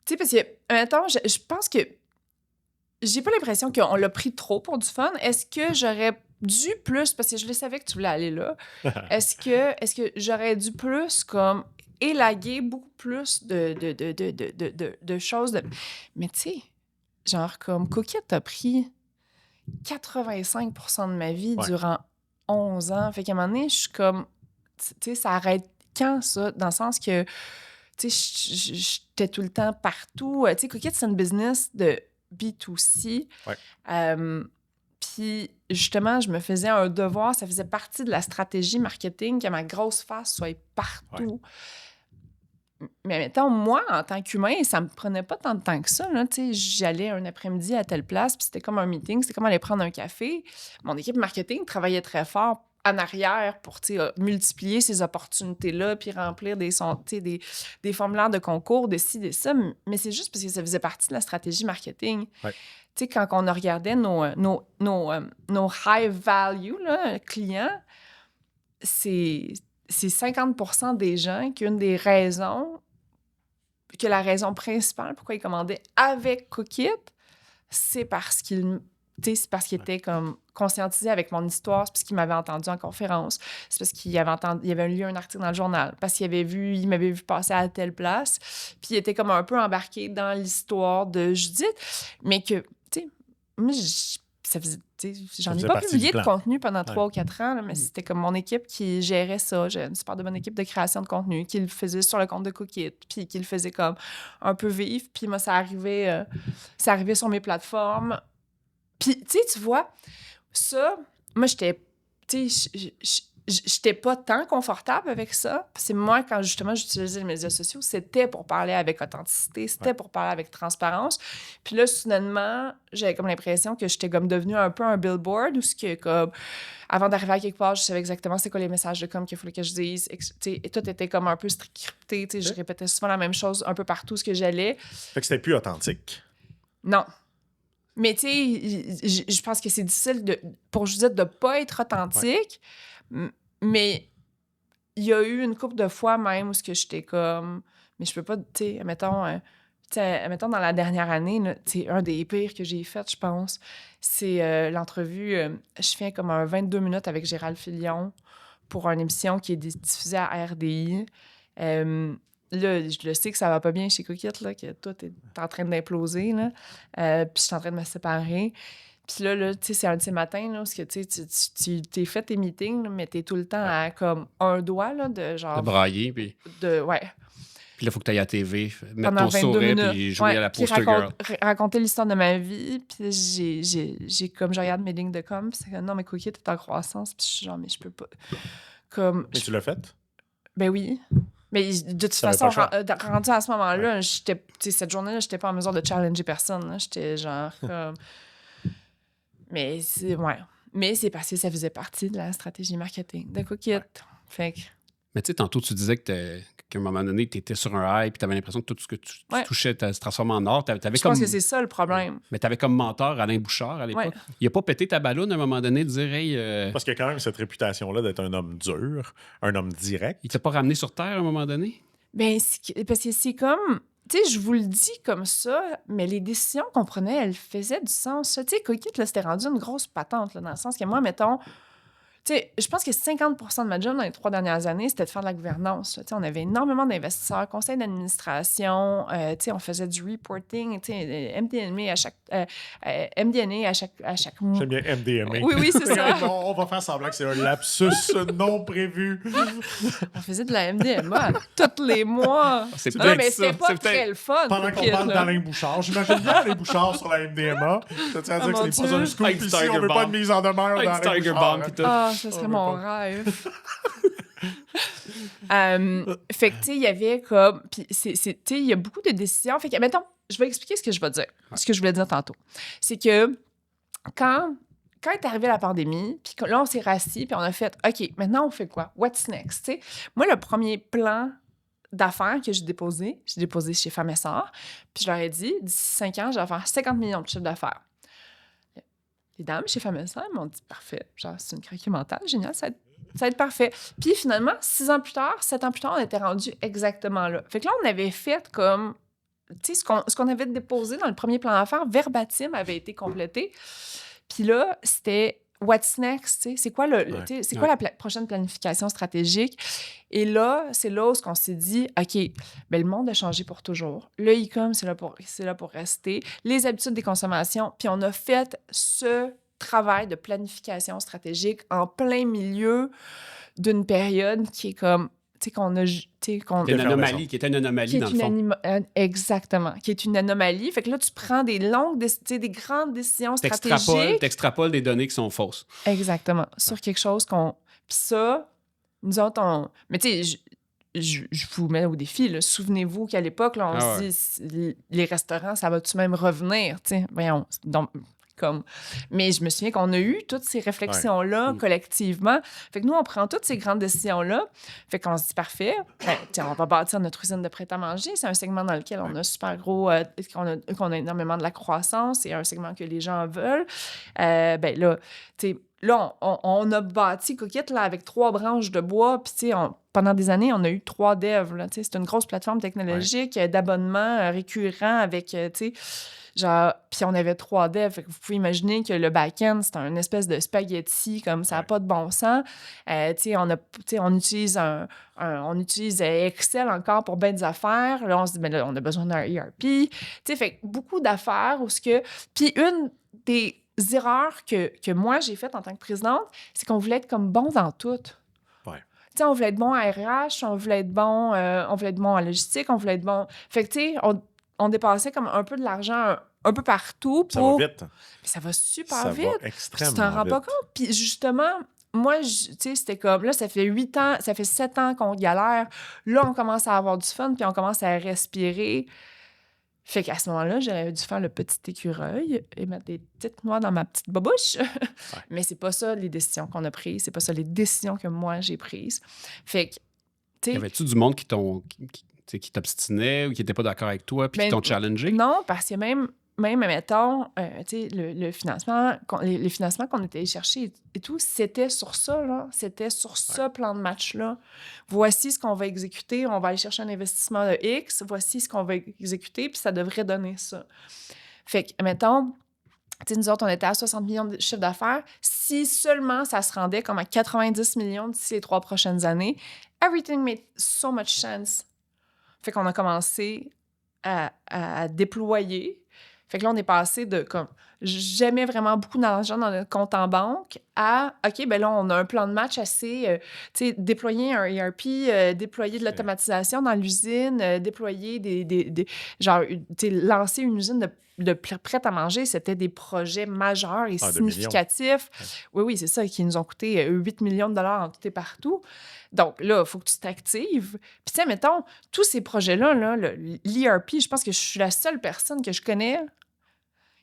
Tu sais, parce que, mettons, je pense que j'ai pas l'impression qu'on l'a pris trop pour du fun. Est-ce que j'aurais dû plus... Parce que je le savais que tu voulais aller là. Est-ce que j'aurais dû plus, comme... élaguer beaucoup plus de choses. Mais tu sais, genre comme Cookette a pris 85% de ma vie durant 11 ans. Fait qu'à un moment donné, je suis comme... Tu sais, ça arrête quand, ça? Dans le sens que, tu sais, j'étais tout le temps partout. Tu sais, Cookette, c'est une business de B2C. Puis, justement, je me faisais un devoir. Ça faisait partie de la stratégie marketing que ma grosse face soit partout. Mais mettons, moi, en tant qu'humain, ça me prenait pas tant de temps que ça. Là, j'allais un après-midi à telle place, puis c'était comme un meeting, c'était comme aller prendre un café. Mon équipe marketing travaillait très fort en arrière pour multiplier ces opportunités-là, puis remplir des formulaires de concours, de ci, de ça. Mais c'est juste parce que ça faisait partie de la stratégie marketing. Tu sais, quand on regardait nos high-value clients, c'est 50% des gens qu'une des raisons, que la raison principale pourquoi ils commandaient avec Cookette, c'est parce qu'ils étaient comme conscientisés avec mon histoire, c'est parce qu'ils m'avaient entendu en conférence, c'est parce qu'ils avaient lu un article dans le journal, parce qu'ils m'avaient vu passer à telle place, puis ils étaient comme un peu embarqués dans l'histoire de Judith, mais que, tu sais, moi, ça faisait... J'en ai pas publié de contenu pendant 3 ou 4 ans, là, mais c'était comme mon équipe qui gérait ça. J'ai une super de bonne équipe de création de contenu qui le faisait sur le compte de Cookette, puis qui le faisait comme un peu vivre. Puis moi, ça arrivait sur mes plateformes. Puis, tu sais, tu vois, ça, moi, j'étais... Tu sais, j'étais pas tant confortable avec ça. C'est moi, quand justement j'utilisais les médias sociaux, c'était pour parler avec authenticité, c'était pour parler avec transparence. Puis là, soudainement, j'avais comme l'impression que j'étais comme devenue un peu un billboard où ce que, comme, avant d'arriver à quelque part, je savais exactement c'est quoi les messages de com qu'il fallait que je dise. Et tout était comme un peu scripté. Je répétais souvent la même chose un peu partout ce que j'allais. Fait que c'était plus authentique. Non. Mais tu sais, je pense que c'est difficile pour Judith de pas être authentique. Mais il y a eu une couple de fois même où j'étais comme... Mais je peux pas, tu sais, mettons, dans la dernière année, un des pires que j'ai fait, je pense, c'est l'entrevue... je fais comme un 22 minutes avec Gérald Filion pour une émission qui est diffusée à RDI. Là, je le sais que ça va pas bien chez Cookette, là, que tout est en train d'imploser, là. Puis je suis en train de me séparer. Puis là, tu sais, c'est un de ces matins, là, où tu t'es fait tes meetings, là, mais t'es tout le temps à, comme, un doigt, là, de genre... De brailler, puis... Puis là, il faut que tu ailles à la TV, mettre pendant ton sourire, puis jouer à la poster girl. Raconter l'histoire de ma vie, puis je regarde mes lignes de com, puis c'est que non, mais Cookette est en croissance, puis je suis genre, mais je peux pas... Comme... Mais tu l'as fait? Ben oui. Mais de toute façon, rendu à ce moment-là, cette journée-là, j'étais pas en mesure de challenger personne, là. J'étais genre comme... Mais c'est parce que ça faisait partie de la stratégie marketing de Cookette. Fait que... Mais tu sais, tantôt, tu disais qu'à un moment donné, tu étais sur un high puis tu avais l'impression que tout ce que tu touchais se transformait en or. Je pense que c'est ça le problème. Mais tu avais comme mentor Alain Bouchard à l'époque. Il a pas pété ta ballonne à un moment donné de dire hey, Parce qu'il y a quand même cette réputation-là d'être un homme dur, un homme direct. Il t'a pas ramené sur Terre à un moment donné? Ben, parce que c'est comme... Tu sais, je vous le dis comme ça, mais les décisions qu'on prenait, elles faisaient du sens. Tu sais, Cookette, là, c'était rendu une grosse patente, là, dans le sens que moi, mettons, Tu sais, je pense que 50% de ma job dans les 3 dernières années, c'était de faire de la gouvernance. Tu sais, on avait énormément d'investisseurs, conseil d'administration, tu sais, on faisait du reporting, tu sais, MD&A à chaque mois. J'aime bien MDMA. Oui, c'est ça. On va faire semblant que c'est un lapsus non prévu. On faisait de la MDMA tous les mois. C'est Non, peut-être mais ça. c'était pas C'est peut-être- très le fun. Pendant pour qu'on Kit, parle là. d'Alain Bouchard, j'imagine bien Alain Bouchard sur la MDMA. Ça tient à dire Oh que mon ce n'est pas Dieu. un scoop Avec du ici, Tiger on veut pas Bomb. de mise en demeure Avec d'Alain du Tiger Bouchard. Bomb pis tout. Ah, ça serait veut mon pas. rêve. Fait que, tu sais, il y avait comme... Puis, tu sais, il y a beaucoup de décisions. Fait que, mettons, je vais expliquer ce que je vais dire. Ce que je voulais dire tantôt. C'est que quand est arrivée la pandémie, puis que là, on s'est rassis, puis on a fait, OK, maintenant, on fait quoi? What's next? Tu sais, moi, le premier plan d'affaires que j'ai déposé chez Femmes et Sœurs, puis je leur ai dit, d'ici 5 ans, je vais faire 50 millions de chiffre d'affaires. Les dames chez Femmes et Sœurs m'ont dit, parfait, genre, c'est une craquée mentale, génial, ça va être parfait. Puis finalement, 7 ans plus tard, on était rendu exactement là. Fait que là, on avait fait comme, tu sais, ce qu'on avait déposé dans le premier plan d'affaires, verbatim, avait été complété. Puis là, c'était what's next, tu sais, c'est quoi tu sais, c'est quoi la prochaine planification stratégique? Et là, c'est là où on s'est dit, OK, ben le monde a changé pour toujours. Le e-com, c'est là pour rester. Les habitudes des consommations. Puis on a fait ce travail de planification stratégique en plein milieu d'une période qui est comme, tu sais, qu'on a... Qui était une anomalie, dans le fond. Exactement, qui est une anomalie. Fait que là, tu prends des grandes décisions stratégiques. T'extrapoles des données qui sont fausses. Exactement, sur quelque chose qu'on... Puis ça, nous autres, Mais tu sais, je vous mets au défi, là. Souvenez-vous qu'à l'époque, là, on se dit, les restaurants, ça va-tu même revenir? Tu sais, voyons, donc... Mais je me souviens qu'on a eu toutes ces réflexions-là collectivement. Fait que nous, on prend toutes ces grandes décisions-là. Fait qu'on se dit, parfait, tiens, on va bâtir notre usine de prêt-à-manger. C'est un segment dans lequel on a super gros, qu'on a énormément de la croissance. C'est un segment que les gens veulent. Ben là, tu sais, là, on a bâti Cookit là, avec 3 branches de bois. Puis, tu sais, pendant des années, on a eu 3 devs. Là, c'est une grosse plateforme technologique d'abonnement récurrent avec, tu sais, genre, puis on avait 3 devs. Fait que vous pouvez imaginer que le back-end, c'est un espèce de spaghetti, comme ça n'a pas de bon sens. Tu sais, on utilise on utilise Excel encore pour bien des affaires. Là, on se dit, mais là, on a besoin d'un ERP. Tu sais, fait beaucoup d'affaires où ce que... Puis une des erreurs que moi, j'ai faites en tant que présidente, c'est qu'on voulait être comme bon dans tout. Ouais. Tu sais, on voulait être bon à RH, on voulait être bon en logistique, on voulait être bon... Fait que, tu sais, on dépassait comme un peu de l'argent un peu partout. Ça va vite. Mais ça va super Ça vite. va extrêmement Tu t'en rends vite. pas compte. Puis justement, moi, tu sais, c'était comme... Là, ça fait 8 ans, ça fait 7 ans qu'on galère. Là, on commence à avoir du fun, puis on commence à respirer. Fait qu'à ce moment-là, j'aurais dû faire le petit écureuil et mettre des petites noix dans ma petite babouche. Mais c'est pas ça les décisions qu'on a prises. C'est pas ça les décisions que moi, j'ai prises. Fait que, tu sais... Y avait-tu du monde qui t'obstinait ou qui n'était pas d'accord avec toi puis qui t'ont challengé? Non, parce que même mettons, tu sais, le financement, les financements qu'on était allés chercher et tout, c'était sur ça, là. C'était sur ce plan de match-là. Voici ce qu'on va exécuter. On va aller chercher un investissement de X. Voici ce qu'on va exécuter, puis ça devrait donner ça. Fait que, mettons, tu sais, nous autres, on était à 60 millions de chiffre d'affaires. Si seulement ça se rendait comme à 90 millions d'ici les 3 prochaines années, everything made so much sense. Fait qu'on a commencé à déployer. Fait que là, on est passé de comme j'aimais vraiment beaucoup d'argent dans notre compte en banque à OK, ben là, on a un plan de match assez, tu sais, déployer un ERP, déployer de l'automatisation dans l'usine, déployer genre, tu sais, lancer une usine de prêt-à-manger, c'était des projets majeurs et significatifs. Oui, c'est ça, qui nous ont coûté 8 millions de dollars en tout et partout. Donc là, il faut que tu t'actives. Puis, tu sais, mettons, tous ces projets-là, là, l'ERP, je pense que je suis la seule personne que je connais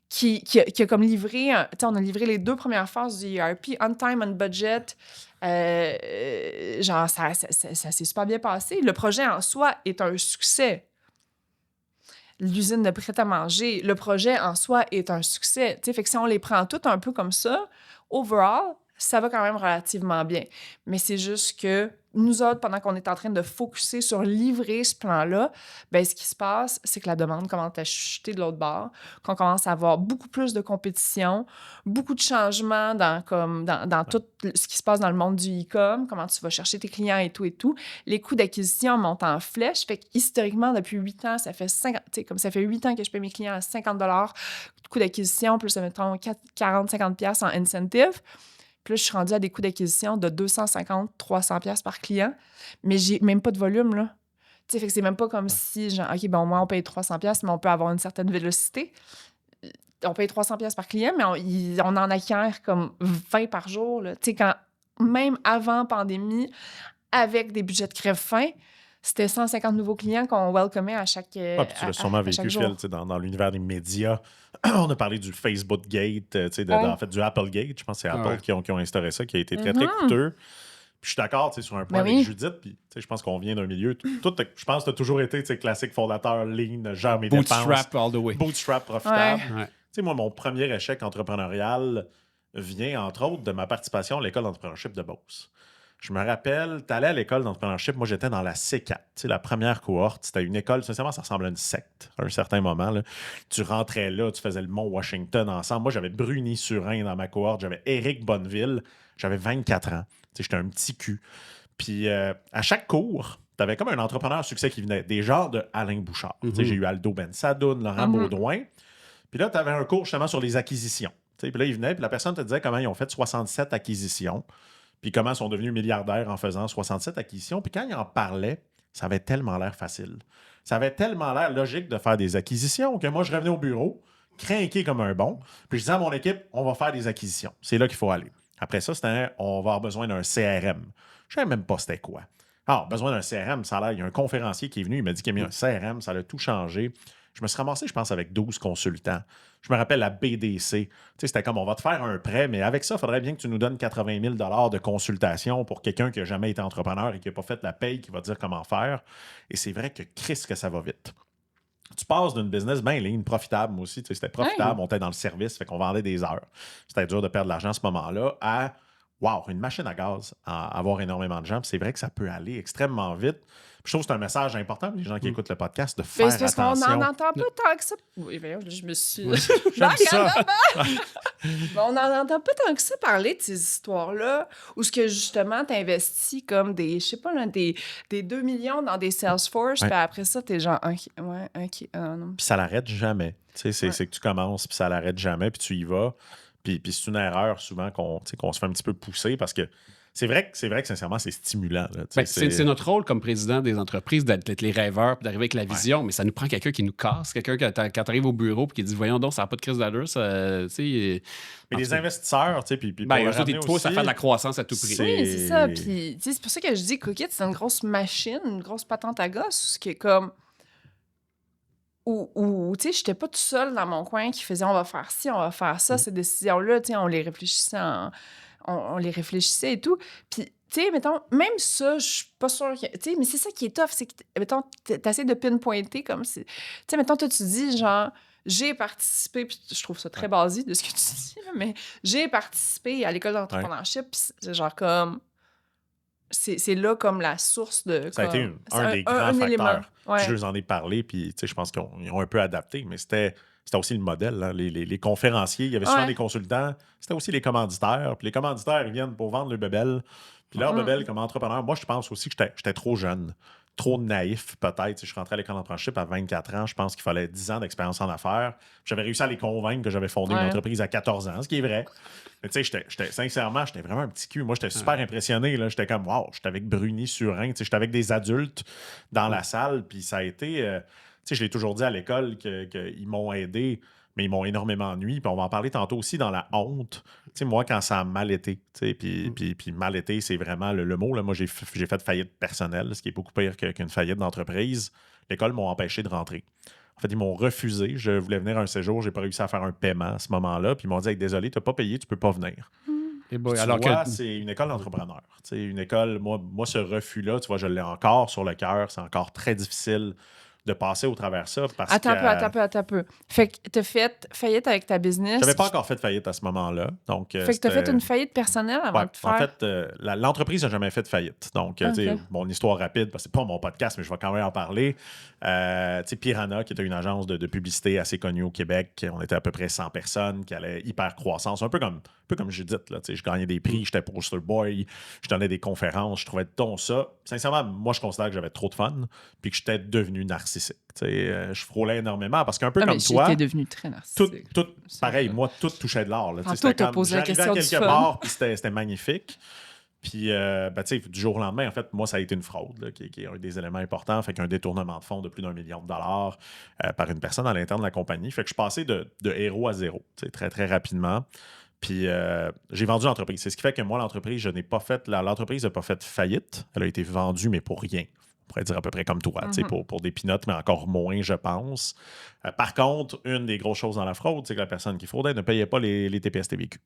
qui a comme livré... Tu sais, on a livré les 2 premières phases du ERP, on time, on budget. Genre, ça s'est super bien passé. Le projet en soi est un succès. L'usine de prêt-à-manger, le projet en soi est un succès. Tu sais, fait que si on les prend toutes un peu comme ça, overall, ça va quand même relativement bien. Mais c'est juste que nous autres, pendant qu'on est en train de focusser sur livrer ce plan-là, ben ce qui se passe, c'est que la demande commence à chuter de l'autre bord, qu'on commence à avoir beaucoup plus de compétition, beaucoup de changements dans tout ce qui se passe dans le monde du e-com, comment tu vas chercher tes clients et tout et tout. Les coûts d'acquisition montent en flèche. Fait que historiquement, depuis 8 ans, ça fait 8 ans que je paye mes clients à 50 de coût d'acquisition, plus, mettons, 40-50$ en incentive. Puis là, je suis rendue à des coûts d'acquisition de 250-300$ par client, mais j'ai même pas de volume, là. Tu sais, fait que c'est même pas comme si, genre, OK, bon, moi, on paye 300$, mais on peut avoir une certaine vélocité. On paye 300$ par client, mais on en acquiert comme 20 par jour, là. Tu sais, même avant pandémie, avec des budgets de crève-fin, c'était 150 nouveaux clients qu'on welcomait à chaque jour. Puis tu l'as sûrement vécu, Phil, dans l'univers des médias. On a parlé du Facebook Gate, en fait, du Apple Gate. Je pense que c'est Apple qui ont instauré ça, qui a été très, très coûteux. Puis je suis d'accord sur un point avec Judith. Puis je pense qu'on vient d'un milieu. Je pense que tu as toujours été classique fondateur, lean, gère mes dépenses. Bootstrap all the way. Bootstrap profitable. Ouais. Moi, mon premier échec entrepreneurial vient, entre autres, de ma participation à l'école d'entrepreneurship de Beauce. Je me rappelle, tu allais à l'école d'entrepreneurship, moi j'étais dans la C4, la première cohorte, c'était une école, sincèrement, ça ressemble à une secte à un certain moment. Là. Tu rentrais là, tu faisais le Mont Washington ensemble. Moi j'avais Bruni-Surin dans ma cohorte, j'avais Éric Bonneville, j'avais 24 ans, j'étais un petit cul. Puis à chaque cours, tu avais comme un entrepreneur à succès qui venait, des genres de Alain Bouchard. J'ai eu Aldo Ben Sadoun, Laurent Baudouin. Puis là, tu avais un cours justement sur les acquisitions. Puis là, il venait, puis la personne te disait comment ils ont fait 67 acquisitions. Puis comment ils sont devenus milliardaires en faisant 67 acquisitions. Puis quand ils en parlaient, ça avait tellement l'air facile. Ça avait tellement l'air logique de faire des acquisitions que moi, je revenais au bureau, crinqué comme un bon. Puis je disais à mon équipe, on va faire des acquisitions. C'est là qu'il faut aller. Après ça, c'était on va avoir besoin d'un CRM. Je ne savais même pas c'était quoi. Alors, besoin d'un CRM, ça a l'air. Il y a un conférencier qui est venu, il m'a dit qu'il y a mis un CRM, ça a tout changé. Je me suis ramassé, je pense, avec 12 consultants. Je me rappelle la BDC. C'était comme, on va te faire un prêt, mais avec ça, il faudrait bien que tu nous donnes 80 000 $ de consultation pour quelqu'un qui n'a jamais été entrepreneur et qui n'a pas fait la paye, qui va te dire comment faire. Et c'est vrai que que ça va vite. Tu passes d'une business bien ligne, profitable, moi aussi. C'était profitable, on était dans le service, fait qu'on vendait des heures. C'était dur de perdre de l'argent à ce moment-là, à wow, une machine à gaz, à avoir énormément de gens. Puis c'est vrai que ça peut aller extrêmement vite. Puis je trouve que c'est un message important pour les gens qui écoutent le podcast de faire attention. Parce qu'on n'en entend pas tant que ça. Oui, bien, je me suis... J'aime ça. On n'en entend pas tant que ça parler de ces histoires-là où ce que justement tu investis comme des, je sais pas, là, des 2 millions dans des Salesforce, puis après ça, t'es genre, OK. Puis ça l'arrête jamais. C'est que tu commences, puis ça l'arrête jamais, puis tu y vas. Puis c'est une erreur souvent qu'on se fait un petit peu pousser parce que c'est vrai que sincèrement, c'est stimulant. Là, c'est notre rôle comme président des entreprises d'être les rêveurs et d'arriver avec la vision, mais ça nous prend quelqu'un qui nous casse, quelqu'un quand tu arrives au bureau et qui dit voyons donc, ça n'a pas de crise d'allure. Mais les investisseurs, puis eux autres, ils te poussent à faire de la croissance à tout prix. Oui, c'est ça. Puis c'est pour ça que je dis Cookit, c'est une grosse machine, une grosse patente à gosse, ce qui est comme. Où tu sais, j'étais pas tout seul dans mon coin qui faisait on va faire ci, on va faire ça, ces décisions-là, tu sais, on les réfléchissait et tout. Puis, tu sais, mettons, même ça, je suis pas sûre que... Tu sais, mais c'est ça qui est tough, c'est que, mettons, t'essaies de pinpointer comme si... Tu sais, mettons, toi, tu dis, genre, j'ai participé, puis je trouve ça très basique de ce que tu dis, là, mais j'ai participé à l'école d'entrepreneurship, puis c'est genre comme... C'est là comme la source de... Ça a été un des grands facteurs. Je leur en ai parlé, puis je pense qu'ils ont un peu adapté, mais c'était aussi le modèle. Hein. Les conférenciers, il y avait souvent des consultants, c'était aussi les commanditaires. Puis les commanditaires, ils viennent pour vendre le bébel. Puis leur bébel comme entrepreneur, moi, je pense aussi que j'étais trop jeune, trop naïf peut-être. Je suis rentré à l'école d'entrepreneurship à 24 ans. Je pense qu'il fallait 10 ans d'expérience en affaires. J'avais réussi à les convaincre que j'avais fondé une entreprise à 14 ans, ce qui est vrai. Mais tu sais, sincèrement, j'étais vraiment un petit cul. Moi, j'étais super impressionné. Là. J'étais comme, wow, j'étais avec Bruni-Surin. J'étais avec des adultes dans la salle. Puis ça a été... tu sais, je l'ai toujours dit à l'école qu'ils m'ont aidé, mais ils m'ont énormément ennuyé. Puis on va en parler tantôt aussi dans la honte. Tu sais, moi, quand ça a mal été, puis mal été, c'est vraiment le mot. Là. Moi, j'ai fait faillite personnelle, ce qui est beaucoup pire qu'une faillite d'entreprise. L'école m'a empêché de rentrer. En fait, ils m'ont refusé. Je voulais venir un séjour. J'ai pas réussi à faire un paiement à ce moment-là. Puis ils m'ont dit, désolé, tu n'as pas payé, tu peux pas venir. C'est une école d'entrepreneur. Une école, moi, ce refus-là, tu vois, je l'ai encore sur le cœur. C'est encore très difficile de passer au travers ça parce Attends que... un peu. Fait que t'as fait faillite avec ta business. J'avais pas encore fait faillite à ce moment-là. Donc, Fait que t'as fait une faillite personnelle avant Ouais, de faire... en fait, l'entreprise n'a jamais fait de faillite. Donc, tu sais, Ok. mon histoire rapide, parce que c'est pas mon podcast, mais je vais quand même en parler. Tu sais, Piranha, qui était une agence de publicité assez connue au Québec, on était à peu près 100 personnes, qui allait hyper croissance, un peu comme Judith, là. Tu sais, je gagnais des prix, j'étais poster boy, je donnais des conférences, je trouvais donc ça. Sincèrement, moi, je considère que j'avais trop de fun, puis que j'étais devenu narcissique. Tu sais, je frôlais énormément, parce qu'un peu comme toi... j'étais devenu très narcissique. Pareil, moi, tout touchait de l'or. Tantôt, t'as posé la question du quelque fun. part, puis c'était magnifique. Puis, tu sais, du jour au lendemain, en fait, moi, ça a été une fraude, là, qui est un des éléments importants. Fait qu'un détournement de fonds de plus d'1 million de dollars par une personne à l'interne de la compagnie. Fait que je passais de héros à zéro, tu sais, très, très rapidement. Puis, j'ai vendu l'entreprise. C'est ce qui fait que moi, l'entreprise, l'entreprise n'a pas fait faillite. Elle a été vendue, mais pour rien. On pourrait dire à peu près comme toi, tu sais, pour des peanuts, mais encore moins, je pense. Par contre, une des grosses choses dans la fraude, c'est que la personne qui fraudait ne payait pas les TPS TVQ.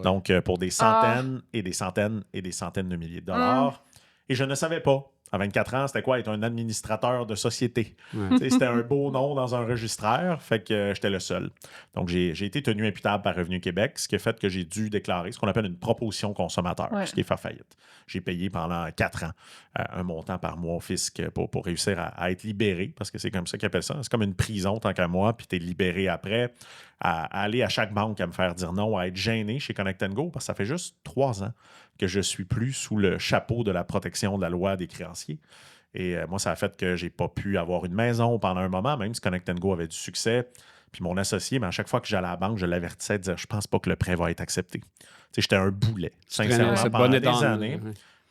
Donc, pour des centaines et des centaines et des centaines de milliers de dollars. Et je ne savais pas. À 24 ans, c'était quoi être un administrateur de société? Tu sais, c'était un beau nom dans un registraire, fait que j'étais le seul. Donc, j'ai été tenu imputable par Revenu Québec, ce qui a fait que j'ai dû déclarer ce qu'on appelle une proposition consommateur, ce qui est faire faillite. J'ai payé pendant 4 ans un montant par mois au fisc pour réussir à être libéré, parce que c'est comme ça qu'ils appellent ça. C'est comme une prison tant qu'à moi, puis tu es libéré après, à aller à chaque banque à me faire dire non, à être gêné chez Connect & Go, parce que ça fait juste 3 ans que je ne suis plus sous le chapeau de la protection de la loi des créanciers. Et moi, ça a fait que j'ai pas pu avoir une maison pendant un moment, même si Connect & Go avait du succès. Puis mon associé, mais à chaque fois que j'allais à la banque, je l'avertissais de dire « Je pense pas que le prêt va être accepté. » Tu sais, j'étais un boulet, sincèrement, pendant des années.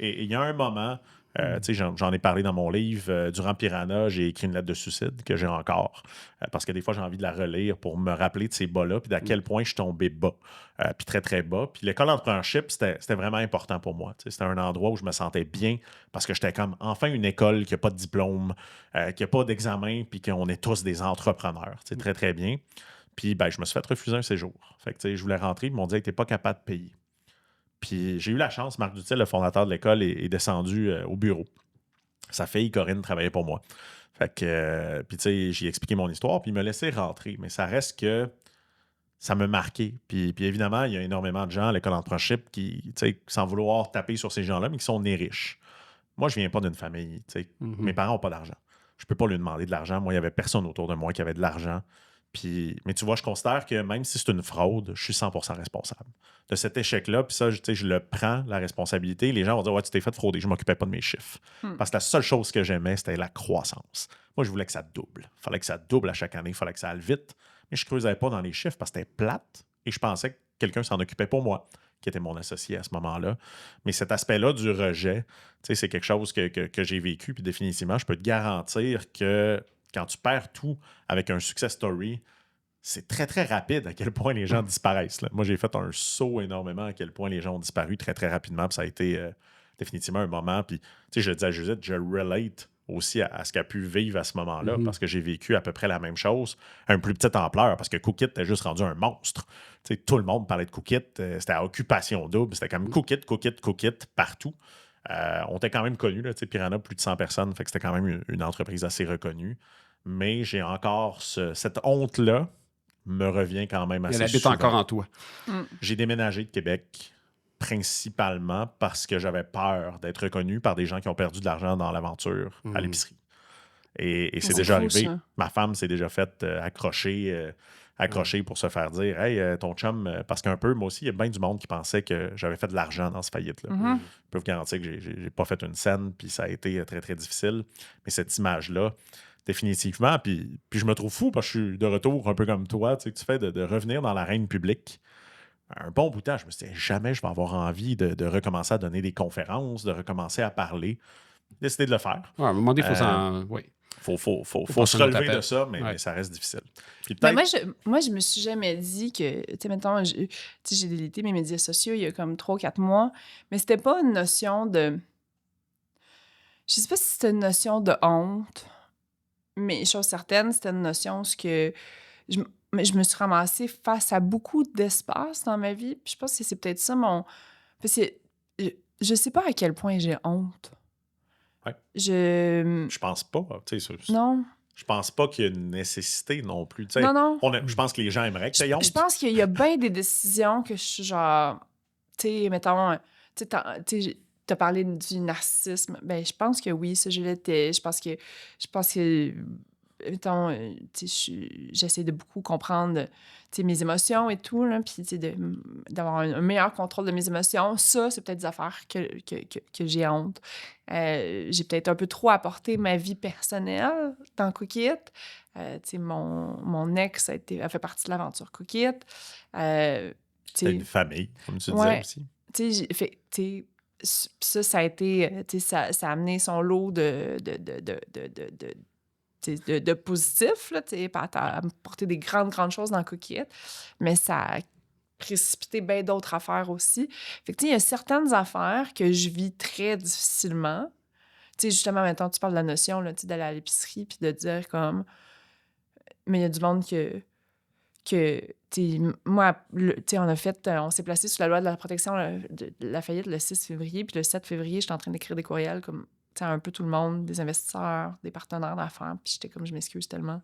Et il y a un moment... tu sais, j'en ai parlé dans mon livre. Durant Piranha, j'ai écrit une lettre de suicide que j'ai encore. Parce que des fois, j'ai envie de la relire pour me rappeler de ces bas-là, puis d'à quel point je suis tombé bas, puis très, très bas. Puis l'école d'entrepreneurship, c'était vraiment important pour moi. Tu sais, c'était un endroit où je me sentais bien parce que j'étais comme enfin une école qui n'a pas de diplôme, qui n'a pas d'examen, puis qu'on est tous des entrepreneurs. Tu sais, très, très bien. Puis ben, je me suis fait refuser un séjour. Fait que, tu sais, je voulais rentrer, ils m'ont dit que tu n'es pas capable de payer. Puis j'ai eu la chance, Marc Dutil, le fondateur de l'école, est descendu au bureau. Sa fille, Corinne, travaillait pour moi. Fait que, puis tu sais, j'ai expliqué mon histoire, puis il m'a laissé rentrer. Mais ça reste que ça m'a marqué. Puis évidemment, il y a énormément de gens à l'école d'entrepreneurship qui, tu sais, sans vouloir taper sur ces gens-là, mais qui sont nés riches. Moi, je viens pas d'une famille, tu sais. Mes parents n'ont pas d'argent. Je peux pas lui demander de l'argent. Moi, il y avait personne autour de moi qui avait de l'argent. Puis, mais tu vois, je considère que même si c'est une fraude, je suis 100% responsable de cet échec-là. Puis ça, je le prends, la responsabilité. Les gens vont dire « Ouais, tu t'es fait frauder. » Je ne m'occupais pas de mes chiffres. Parce que la seule chose que j'aimais, c'était la croissance. Moi, je voulais que ça double. Il fallait que ça double à chaque année. Il fallait que ça aille vite. Mais je ne creusais pas dans les chiffres parce que c'était plate. Et je pensais que quelqu'un s'en occupait pour moi, qui était mon associé à ce moment-là. Mais cet aspect-là du rejet, c'est quelque chose que j'ai vécu. Puis définitivement, je peux te garantir que quand tu perds tout avec un success story, c'est très, très rapide à quel point les gens disparaissent. Là. Moi, j'ai fait un saut énormément à quel point les gens ont disparu très, très rapidement. Puis ça a été définitivement un moment. Puis, tu sais, je dis à Judith, je relate aussi à ce qu'elle a pu vivre à ce moment-là parce que j'ai vécu à peu près la même chose à une plus petite ampleur parce que Cookit était juste rendu un monstre. Tu sais, tout le monde parlait de Cookit. C'était à occupation double. C'était comme Cookit partout. On était quand même connus, là, Piranha, plus de 100 personnes, fait que c'était quand même une entreprise assez reconnue. Mais j'ai encore cette honte-là me revient quand même assez souvent. Elle habite encore en toi. J'ai déménagé de Québec principalement parce que j'avais peur d'être reconnu par des gens qui ont perdu de l'argent dans l'aventure à l'épicerie. Et c'est déjà arrivé. Ça. Ma femme s'est déjà faite accrocher pour se faire dire « Hey, ton chum... » Parce qu'un peu, moi aussi, il y a bien du monde qui pensait que j'avais fait de l'argent dans ce faillite-là. Je peux vous garantir que j'ai pas fait une scène, puis ça a été très, très difficile. Mais cette image-là, définitivement, puis je me trouve fou parce que je suis de retour un peu comme toi, tu sais, que tu fais de revenir dans l'arène publique. Un bon bout de temps, je me suis dit, jamais je vais avoir envie de recommencer à donner des conférences, de recommencer à parler. Décider de le faire. Ouais, à un moment donné, il faut s'en... Oui. Faut se relever de ça, mais ça reste difficile. Puis Mais moi, je me suis jamais dit que, tu sais, mettons, j'ai délité mes médias sociaux il y a comme 3 ou 4 mois, mais c'était pas une notion de... Je sais pas si c'était une notion de honte, mais chose certaine, c'était une notion que je me suis ramassée face à beaucoup d'espace dans ma vie, puis je pense que c'est peut-être ça mon... Parce que je sais pas à quel point j'ai honte. Ouais. Je pense pas. Tu sais, non. je pense pas qu'il y a une nécessité non plus. Tu sais, Non. je pense que les gens aimeraient que tu aies honte. Je pense qu'il y a bien des décisions que je suis genre, tu sais, mettons, tu sais, t'as parlé du narcissisme. Ben, je pense que oui, ça, je l'étais. Je pense que mettons, tu sais, j'essaie de beaucoup comprendre, tu sais, mes émotions et tout, là, puis, tu sais, d'avoir un meilleur contrôle de mes émotions. Ça, c'est peut-être des affaires que j'ai honte. J'ai peut-être un peu trop apporté ma vie personnelle dans Cook It. Tu sais, mon ex a fait partie de l'aventure Cook It. C'est une famille, comme tu disais Ouais. aussi. Tu sais, ça a été, tu sais, ça a amené son lot de positif, là, tu sais, à apporter des grandes choses dans Cook It, mais ça a précipité bien d'autres affaires aussi. Fait que, tu sais, il y a certaines affaires que je vis très difficilement. Tu sais, justement, maintenant, tu parles de la notion, là, tu sais, d'aller à l'épicerie puis de dire comme... Mais il y a du monde que tu sais, moi, tu sais, on s'est placé sous la loi de la protection de la faillite le 6 février, puis le 7 février, j'étais en train d'écrire des courriels comme, tu sais, un peu tout le monde, des investisseurs, des partenaires d'affaires, puis j'étais comme, je m'excuse tellement.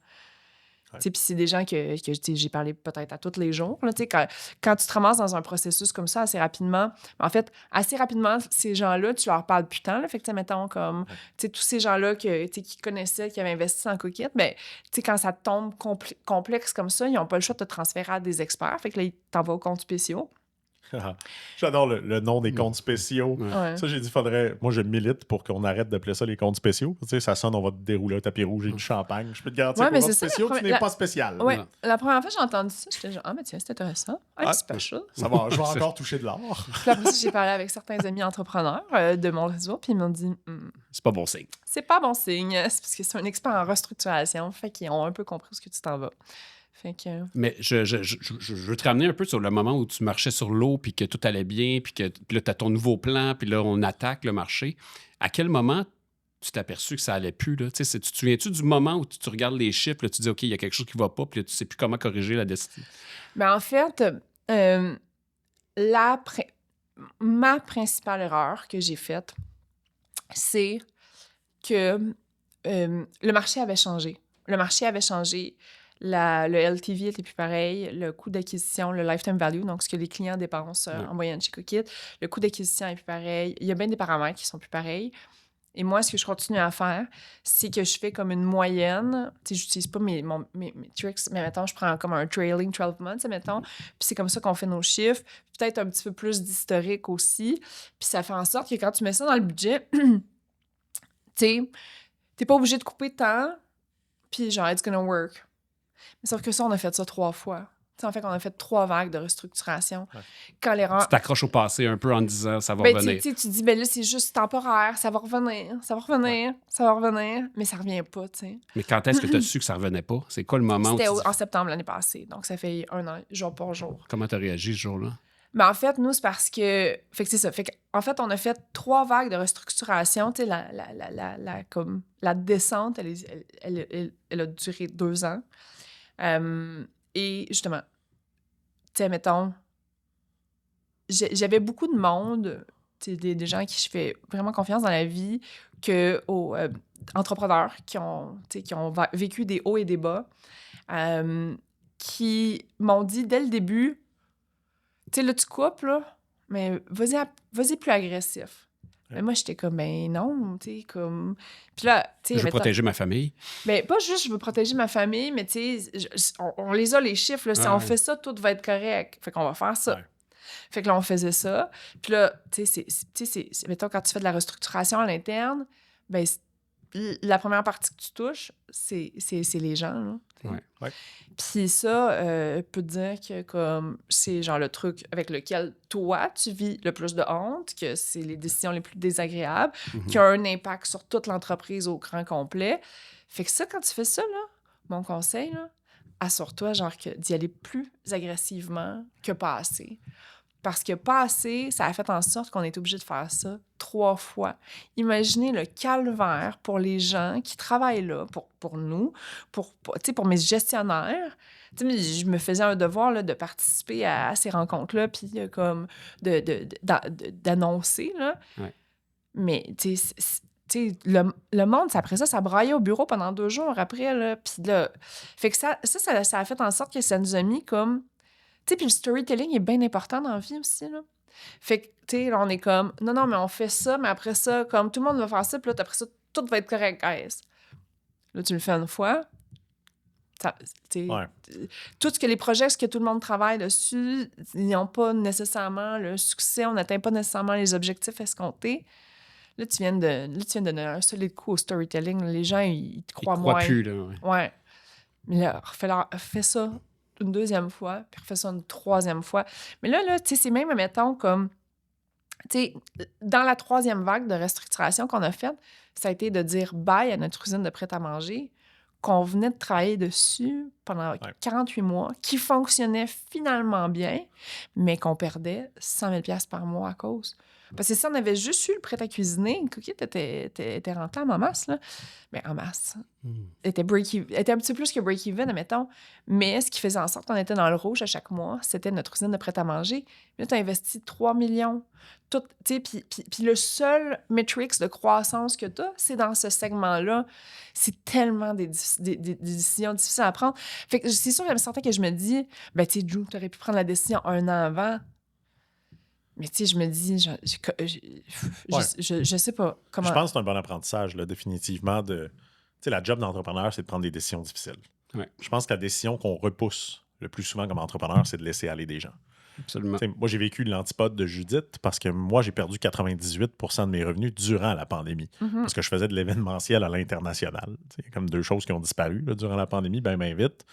Ouais. Tu sais, puis c'est des gens que tu sais, j'ai parlé peut-être à tous les jours, là, tu sais, quand tu te ramasses dans un processus comme ça assez rapidement, ces gens-là, tu leur parles plus tant, là, fait que, tu sais, mettons, comme, tu sais, tous ces gens-là tu sais, qui connaissaient, qui avaient investi en Cook It, ben, tu sais, quand ça tombe complexe comme ça, ils n'ont pas le choix de te transférer à des experts, fait que là, ils t'envoient aux comptes spéciaux. J'adore le nom des comptes spéciaux. Ouais. Ça, j'ai dit, moi, je milite pour qu'on arrête d'appeler ça les comptes spéciaux. Tu sais, ça sonne, on va te dérouler un tapis rouge et du champagne. Je peux te garantir Ouais, mais qu'aux comptes c'est ça, spéciaux, tu n'es pas spécial. Ouais, la première fois que j'ai entendu ça, j'étais genre, ah, mais tiens, c'est intéressant. Ah, special. Ça va, je vais encore toucher de l'or. Puis après ça, j'ai parlé avec certains amis entrepreneurs de mon réseau, puis ils m'ont dit, C'est pas bon signe. c'est pas bon signe, c'est parce que c'est un expert en restructuration, fait qu'ils ont un peu compris où ce que tu t'en vas. Fait que... Mais je veux te ramener un peu sur le moment où tu marchais sur l'eau, puis que tout allait bien, puis là, tu as ton nouveau plan, puis là, on attaque le marché. À quel moment tu t'es aperçu que ça allait plus? Là? Tu te souviens-tu du moment où tu regardes les chiffres, là, tu dis, OK, il y a quelque chose qui va pas, puis là, tu sais plus comment corriger la destinée? Ben, en fait, ma principale erreur que j'ai faite, c'est que le marché avait changé. Le marché avait changé. Le LTV était plus pareil, le coût d'acquisition, le lifetime value, donc ce que les clients dépensent en moyenne chez Cook It, le coût d'acquisition est plus pareil. Il y a bien des paramètres qui sont plus pareils. Et moi, ce que je continue à faire, c'est que je fais comme une moyenne. Tu sais, j'utilise pas mes tricks, mais mettons, je prends comme un trailing 12 months, mettons. Puis c'est comme ça qu'on fait nos chiffres. Peut-être un petit peu plus d'historique aussi. Puis ça fait en sorte que quand tu mets ça dans le budget, tu sais, t'es pas obligé de couper de temps, puis genre, it's gonna work. Mais sauf que ça, on a fait ça 3 fois. T'sais, en fait, on a fait 3 vagues de restructuration. Ouais. Quand l'erreur... Tu t'accroches au passé un peu en disant ça va Ben, revenir. tu dis, ben là, c'est juste temporaire, ça va revenir, mais ça revient pas, tu sais. Mais quand est-ce que tu as su que ça revenait pas? C'est quoi le moment où C'était tu dis... en septembre l'année passée, donc ça fait 1 an, jour pour jour. Comment tu as réagi ce jour-là? Mais en fait, nous, c'est parce que... Fait que c'est ça. Fait qu'en fait, on a fait 3 vagues de restructuration. Tu sais, la descente, elle a duré 2 ans. Et justement, tu sais, mettons, j'avais beaucoup de monde, des gens à qui je fais vraiment confiance dans la vie, aux entrepreneurs qui ont vécu des hauts et des bas, qui m'ont dit dès le début, tu sais, là, tu coupes, là, mais vas-y plus agressif. Mais moi, j'étais comme, ben non, tu sais, comme... Puis là, tu sais... Je veux protéger ma famille. Ben, pas juste je veux protéger ma famille, mais tu sais, on les a, les chiffres, là. Si on fait ça, tout va être correct. Fait qu'on va faire ça. Ouais. Fait que là, on faisait ça. Puis là, tu sais, mettons, quand tu fais de la restructuration à l'interne, ben la première partie que tu touches, c'est les gens, là. Ouais. Puis ça, peut te dire que comme c'est genre le truc avec lequel toi, tu vis le plus de honte, que c'est les décisions les plus désagréables, qui ont un impact sur toute l'entreprise au grand complet. Fait que ça, quand tu fais ça, là, mon conseil, là, assure-toi genre d'y aller plus agressivement que pas assez. Parce que pas assez, ça a fait en sorte qu'on est obligé de faire ça 3 fois. Imaginez le calvaire pour les gens qui travaillent là, pour nous, pour mes gestionnaires. Je me faisais un devoir là, de participer à ces rencontres-là, puis comme d'annoncer. Là. Ouais. Mais le monde, après ça braillait au bureau pendant 2 jours après, là. Puis là, fait que ça a fait en sorte que ça nous a mis comme... Tu sais, puis le storytelling est bien important dans la vie aussi, là. Fait que, tu sais, là, on est comme, non, mais on fait ça, mais après ça, comme tout le monde va faire ça, puis là, après ça, tout va être correct, guys. Là, tu le fais une fois. Tout ce que les projets, ce que tout le monde travaille dessus, ils n'ont pas nécessairement le succès, on n'atteint pas nécessairement les objectifs escomptés. Là, tu viens de donner un solide coup au storytelling. Les gens, ils te croient moins. Ils croient plus, là. Ouais. Mais là, refais ça une 2e fois, puis refais ça une 3e fois. Mais là, tu sais, c'est même, mettons, comme... Tu sais, dans la 3e vague de restructuration qu'on a faite, ça a été de dire bye à notre usine de prêt-à-manger qu'on venait de travailler dessus pendant 48 mois, qui fonctionnait finalement bien, mais qu'on perdait 100 000 $ par mois à cause. Parce que si on avait juste eu le prêt à cuisiner, une Cookit était rentable en masse, là. Mais en masse. Était un petit peu plus que break-even, admettons. Mais ce qui faisait en sorte qu'on était dans le rouge à chaque mois, c'était notre usine de prêt-à-manger. Là, tu as investi 3 millions. Puis le seul metrics de croissance que tu as, c'est dans ce segment-là. C'est tellement des décisions difficiles à prendre. Fait que c'est sûr, il y a certains que je me dis, ben, tu sais, Drew, tu aurais pu prendre la décision 1 an avant. Mais tu sais, je me dis, je sais pas comment... Je pense que c'est un bon apprentissage, là, définitivement. Tu sais, la job d'entrepreneur, c'est de prendre des décisions difficiles. Ouais. Je pense que la décision qu'on repousse le plus souvent comme entrepreneur, c'est de laisser aller des gens. Absolument. T'sais, moi, j'ai vécu l'antipode de Judith parce que moi, j'ai perdu 98% de mes revenus durant la pandémie. Parce que je faisais de l'événementiel à l'international. C'est comme 2 choses qui ont disparu là, durant la pandémie, bien vite.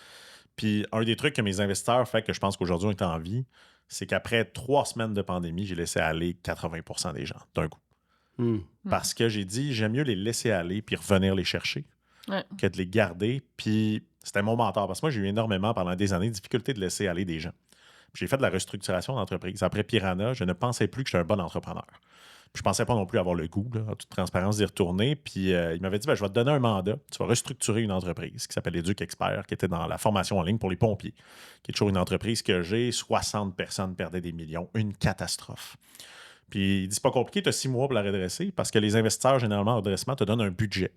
Puis un des trucs que mes investisseurs fait que je pense qu'aujourd'hui on est en vie, c'est qu'après 3 semaines de pandémie, j'ai laissé aller 80% des gens d'un coup. Parce que j'ai dit, j'aime mieux les laisser aller puis revenir les chercher que de les garder. Puis c'était mon mentor. Parce que moi, j'ai eu énormément pendant des années de difficulté de laisser aller des gens. Puis j'ai fait de la restructuration d'entreprise. Après Piranha, je ne pensais plus que j'étais un bon entrepreneur. Puis je pensais pas non plus avoir le goût, là, en toute transparence, d'y retourner. Puis il m'avait dit, je vais te donner un mandat. Tu vas restructurer une entreprise qui s'appelle Éduc Expert, qui était dans la formation en ligne pour les pompiers, qui est toujours une entreprise que j'ai. 60 personnes perdaient des millions. Une catastrophe. Puis il dit, c'est pas compliqué, tu as 6 mois pour la redresser parce que les investisseurs, généralement, en redressement, te donnent un budget.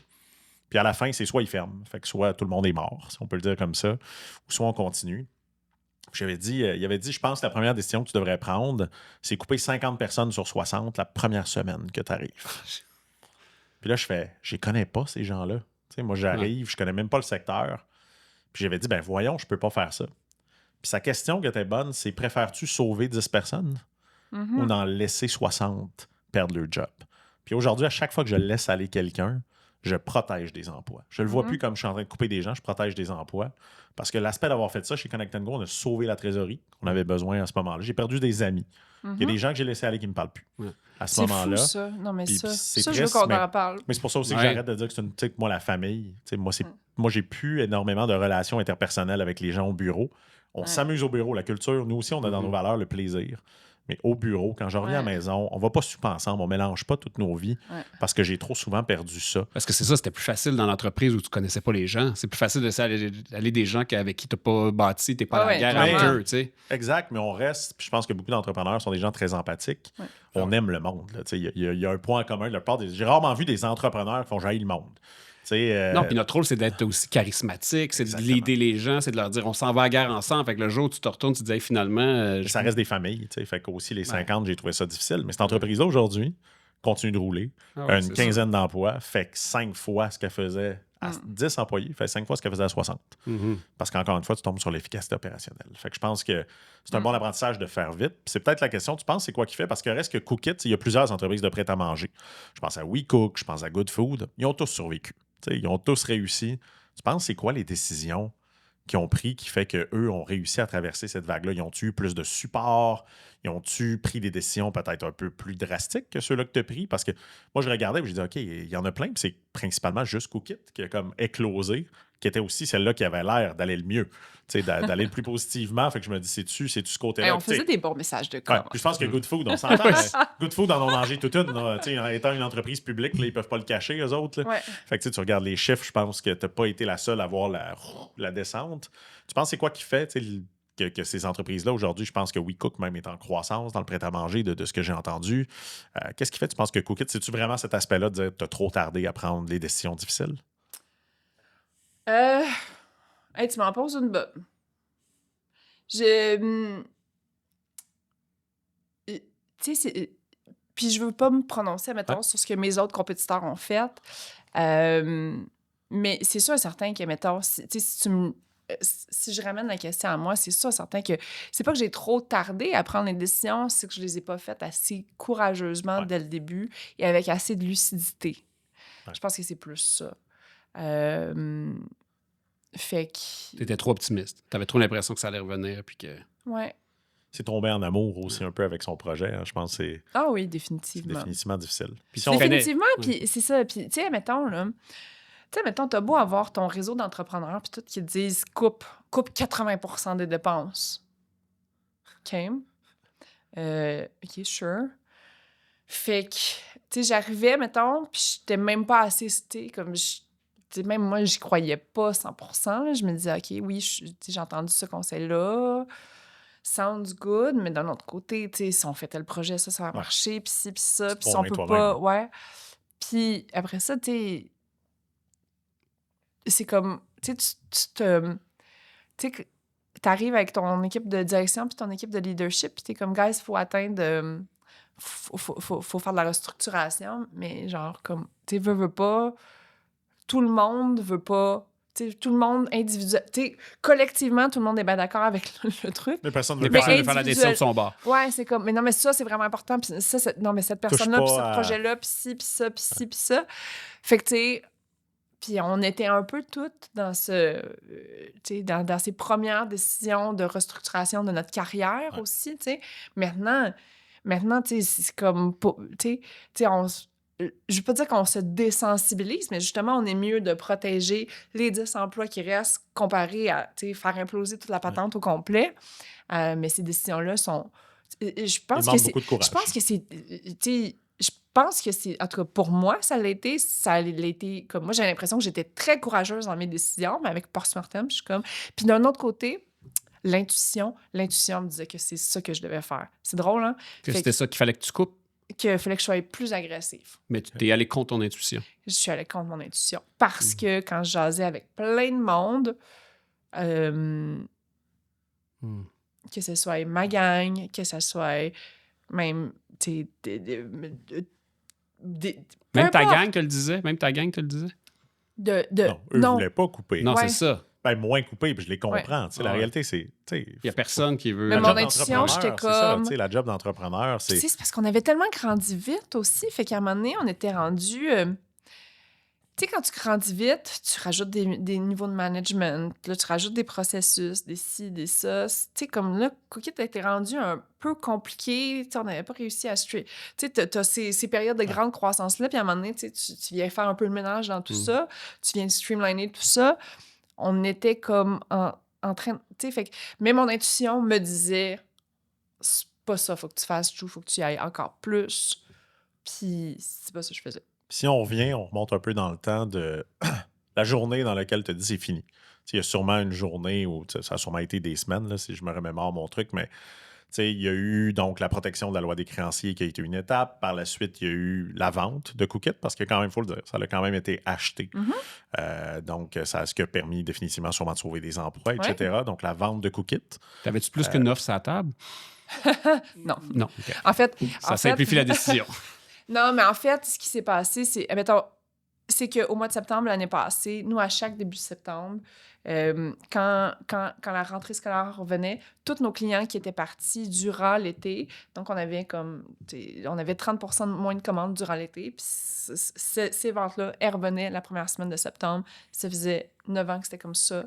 Puis à la fin, c'est soit ils ferment, fait que soit tout le monde est mort, si on peut le dire comme ça, ou soit on continue. Il avait dit, je pense que la première décision que tu devrais prendre, c'est couper 50 personnes sur 60 la première semaine que tu arrives. Puis là, je les connais pas, ces gens-là. Tu sais, moi, j'arrive, je connais même pas le secteur. Puis j'avais dit, voyons, je peux pas faire ça. Puis sa question qui était bonne, c'est préfères-tu sauver 10 personnes ou d'en laisser 60 perdre leur job? Puis aujourd'hui, à chaque fois que je laisse aller quelqu'un, je protège des emplois. Je ne le vois plus comme je suis en train de couper des gens, je protège des emplois. Parce que l'aspect d'avoir fait ça chez Connect & Go, on a sauvé la trésorerie qu'on avait besoin à ce moment-là. J'ai perdu des amis. Il y a des gens que j'ai laissés aller qui ne me parlent plus. À ce moment-là. C'est fou, ça. Non, mais puis, ça, c'est je triste, veux qu'on en parle. Mais c'est pour ça aussi que j'arrête de dire que c'est une... Tu sais, moi, la famille, moi, j'ai plus énormément de relations interpersonnelles avec les gens au bureau. On s'amuse au bureau. La culture, nous aussi, on a dans nos valeurs le plaisir. Mais au bureau, quand je reviens à la maison, on va pas souper ensemble, on mélange pas toutes nos vies parce que j'ai trop souvent perdu ça. Parce que c'est ça, c'était plus facile dans l'entreprise où tu connaissais pas les gens. C'est plus facile de laisser aller des gens avec qui tu n'as pas bâti, tu n'es pas à la guerre avec eux. Tu sais. Exact, mais on reste. Puis je pense que beaucoup d'entrepreneurs sont des gens très empathiques. On aime le monde. Il y a un point en commun. J'ai rarement vu des entrepreneurs qui font jaillir le monde. Non, puis notre rôle, c'est d'être aussi charismatique, c'est de l'aider les gens, c'est de leur dire on s'en va à la guerre ensemble. Fait que le jour où tu te retournes, tu te dis finalement. Ça reste des familles. Fait qu'aussi les 50, j'ai trouvé ça difficile. Mais cette entreprise-là, aujourd'hui, continue de rouler. Une quinzaine d'emplois, fait que 5 fois ce qu'elle faisait à 10 employés, fait 5 fois ce qu'elle faisait à 60. Parce qu'encore une fois, tu tombes sur l'efficacité opérationnelle. Fait que je pense que c'est un bon apprentissage de faire vite. Puis c'est peut-être la question, tu penses, c'est quoi qui fait? Parce que reste que Cookit, il y a plusieurs entreprises de prêt-à-manger. Je pense à WeCook, je pense à Good Food. Ils ont tous survécu. Ils ont tous réussi. Tu penses, c'est quoi les décisions qu'ils ont prises qui fait qu'eux ont réussi à traverser cette vague-là? Ils ont-tu eu plus de support? Ils ont-tu pris des décisions peut-être un peu plus drastiques que ceux-là que tu as pris? Parce que moi, je regardais et je disais, OK, il y en a plein, puis c'est principalement juste Cookit qui a comme éclosé, qui était aussi celle-là qui avait l'air d'aller le mieux, d'aller le plus positivement. Fait que je me dis, c'est-tu ce côté-là? On faisait des bons messages de com. Je pense que Good Food, on s'entend. Good Food en ont mangé toute une. En étant une entreprise publique, là, ils peuvent pas le cacher, eux autres. Fait que tu regardes les chiffres, je pense que tu n'as pas été la seule à voir la descente. Tu penses c'est quoi qui fait que ces entreprises-là, aujourd'hui, je pense que WeCook même est en croissance dans le prêt-à-manger de ce que j'ai entendu. Qu'est-ce qui fait, tu penses, que Cookit, c'est-tu vraiment cet aspect-là de dire que tu as trop tardé à prendre les décisions difficiles? Hey, tu m'en poses une bonne. Je... Tu sais, puis je veux pas me prononcer, mettons, sur ce que mes autres compétiteurs ont fait. Mais c'est sûr et certain que, mettons, si je ramène la question à moi, c'est sûr et certain que c'est pas que j'ai trop tardé à prendre les décisions, c'est que je les ai pas faites assez courageusement dès le début et avec assez de lucidité. Je pense que c'est plus ça. Fait que... T'étais trop optimiste. T'avais trop l'impression que ça allait revenir, puis que... Ouais. C'est tombé en amour aussi un peu avec son projet. Hein. Je pense que c'est Ah oui, définitivement. définitivement difficile. Puis Définitivement, puis c'est ça. Puis, tu sais, mettons, là... Tu sais, mettons, t'as beau avoir ton réseau d'entrepreneurs puis tout qui te disent coupe 80% des dépenses. OK. OK, sure. Fait que, tu sais, j'arrivais, mettons, puis j'étais même pas assez, tu sais, comme... même moi, j'y croyais pas 100%. Là. Je me disais, OK, oui, j'ai entendu ce conseil-là. Sounds good, mais d'un autre côté, tu sais, si on fait tel projet, ça va marcher, puis ci, puis ça, puis si on peut pas... Ouais. Puis après ça, tu sais... C'est comme, tu sais, t'arrives avec ton équipe de direction puis ton équipe de leadership puis t'es comme, guys, il faut atteindre, faut faire de la restructuration, mais genre, comme, tu sais, veux pas, tout le monde veut pas, tu sais, tout le monde individuel, tu sais, collectivement, tout le monde est bien d'accord avec le truc. Mais personne veut faire la décision de son bord. Ouais, c'est comme, mais non, mais ça, c'est vraiment important, puis ça, non, mais cette personne-là, puis ce projet-là, puis ci, puis ça, puis ci, puis ça. Fait que, tu sais, puis on était un peu toutes dans dans ces premières décisions de restructuration de notre carrière aussi, tu sais. Maintenant, tu sais, c'est comme... Tu sais, je veux pas dire qu'on se désensibilise, mais justement, on est mieux de protéger les 10 emplois qui restent comparé à, tu sais, faire imploser toute la patente au complet. Mais ces décisions-là sont... Je pense que c'est... beaucoup de courage. Je pense que c'est... Tu sais, je pense que c'est... En tout cas, pour moi, ça l'a été comme... Moi, j'ai l'impression que j'étais très courageuse dans mes décisions, mais avec post-mortem, je suis comme... Puis d'un autre côté, l'intuition me disait que c'est ça que je devais faire. C'est drôle, hein? Que c'était ça qu'il fallait que tu coupes. Qu'il fallait que je sois plus agressive. Mais tu t'es allé contre ton intuition. Je suis allée contre mon intuition. Parce que quand je jasais avec plein de monde, que ce soit ma gang, que ce soit même... Même ta gang te le disait? Même ta gang te le disait? Non, eux ne voulaient pas couper. Non, c'est ça. Ben, moins couper, puis je les comprends. La réalité, c'est... Il n'y a personne qui veut... Mais mon intuition, j'étais comme... C'est ça, la job d'entrepreneur, c'est... C'est parce qu'on avait tellement grandi vite aussi, fait qu'à un moment donné, on était rendu... Tu sais, quand tu grandis vite, tu rajoutes des niveaux de management, là, tu rajoutes des processus, des ci, des ça. Tu sais, comme là, Cookit a été rendu un peu compliqué. Tu sais, on n'avait pas réussi à... Tu sais, t'as ces périodes de grande croissance-là, puis à un moment donné, tu viens faire un peu le ménage dans tout ça, tu viens streamliner tout ça. On était comme en train... Tu sais, fait que... Mais mon intuition me disait, c'est pas ça, faut que tu fasses tout, faut que tu y ailles encore plus. Puis c'est pas ça que je faisais. Si on revient, on remonte un peu dans le temps de la journée dans laquelle tu as dit c'est fini. Il y a sûrement une journée où ça a sûrement été des semaines, là, si je me remémore mon truc, mais il y a eu donc la protection de la loi des créanciers qui a été une étape. Par la suite, il y a eu la vente de Cookit, parce que quand même, il faut le dire, ça a quand même été acheté. Donc, ça a ce qui a permis définitivement sûrement de sauver des emplois, etc. Donc, la vente de Cookit. T'avais-tu plus qu'une offre sur la table? Non. Non. Okay. En fait... Ça simplifie la décision. Non, mais en fait, ce qui s'est passé, c'est... Mettons, c'est qu'au mois de septembre, l'année passée, nous, à chaque début septembre, quand la rentrée scolaire revenait, tous nos clients qui étaient partis durant l'été, donc on avait 30% de moins de commandes durant l'été, puis ces ventes-là, elles revenaient la première semaine de septembre. Ça faisait 9 ans que c'était comme ça.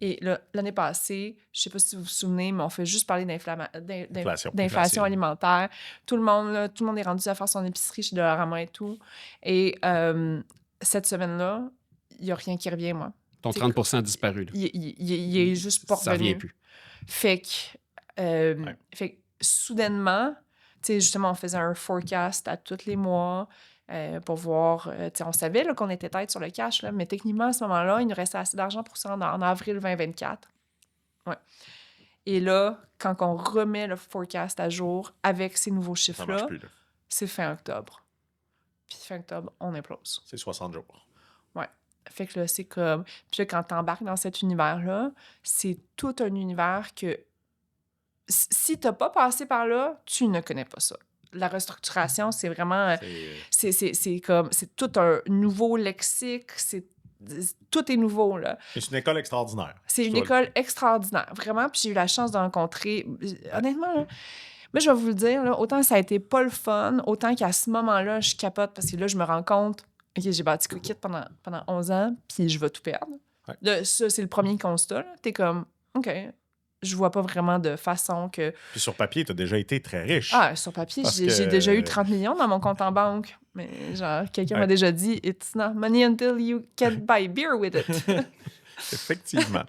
Et là, l'année passée, je ne sais pas si vous vous souvenez, mais on fait juste parler d'inflation alimentaire. Tout le monde est rendu à faire son épicerie chez Dollarama et tout. Et cette semaine-là, il n'y a rien qui revient, moi. Ton 30% a disparu. Là. Il est juste pas revenu. Ça revient plus. Fait que soudainement, tu sais, justement, on faisait un forecast à tous les mois pour voir... tu sais, on savait là, qu'on était tête sur le cash, là, mais techniquement, à ce moment-là, il nous restait assez d'argent pour ça en avril 2024. Ouais. Et là, quand on remet le forecast à jour avec ces nouveaux Ça chiffres-là, marche plus, là. c'est fin octobre. Puis fin octobre, on implose. C'est 60 jours. Ouais. Fait que là, c'est comme... Puis là, quand t'embarques dans cet univers-là, c'est tout un univers que... Si t'as pas passé par là, tu ne connais pas ça. La restructuration, c'est vraiment... C'est comme... C'est tout un nouveau lexique, tout est nouveau, là. C'est une école extraordinaire. C'est une école extraordinaire, vraiment. Puis j'ai eu la chance de rencontrer... Honnêtement, là, moi, je vais vous le dire, là, autant ça a été pas le fun, autant qu'à ce moment-là, je capote parce que là, je me rends compte, OK, j'ai bâti Cookit pendant 11 ans, puis je vais tout perdre. Ouais. Là, ça, c'est le premier constat. T'es comme, OK, je vois pas vraiment de façon que... Puis sur papier, tu as déjà été très riche. Ah, sur papier, j'ai déjà eu 30 millions dans mon compte en banque. Mais genre, quelqu'un m'a déjà dit, « It's not money until you can buy beer with it. » Effectivement.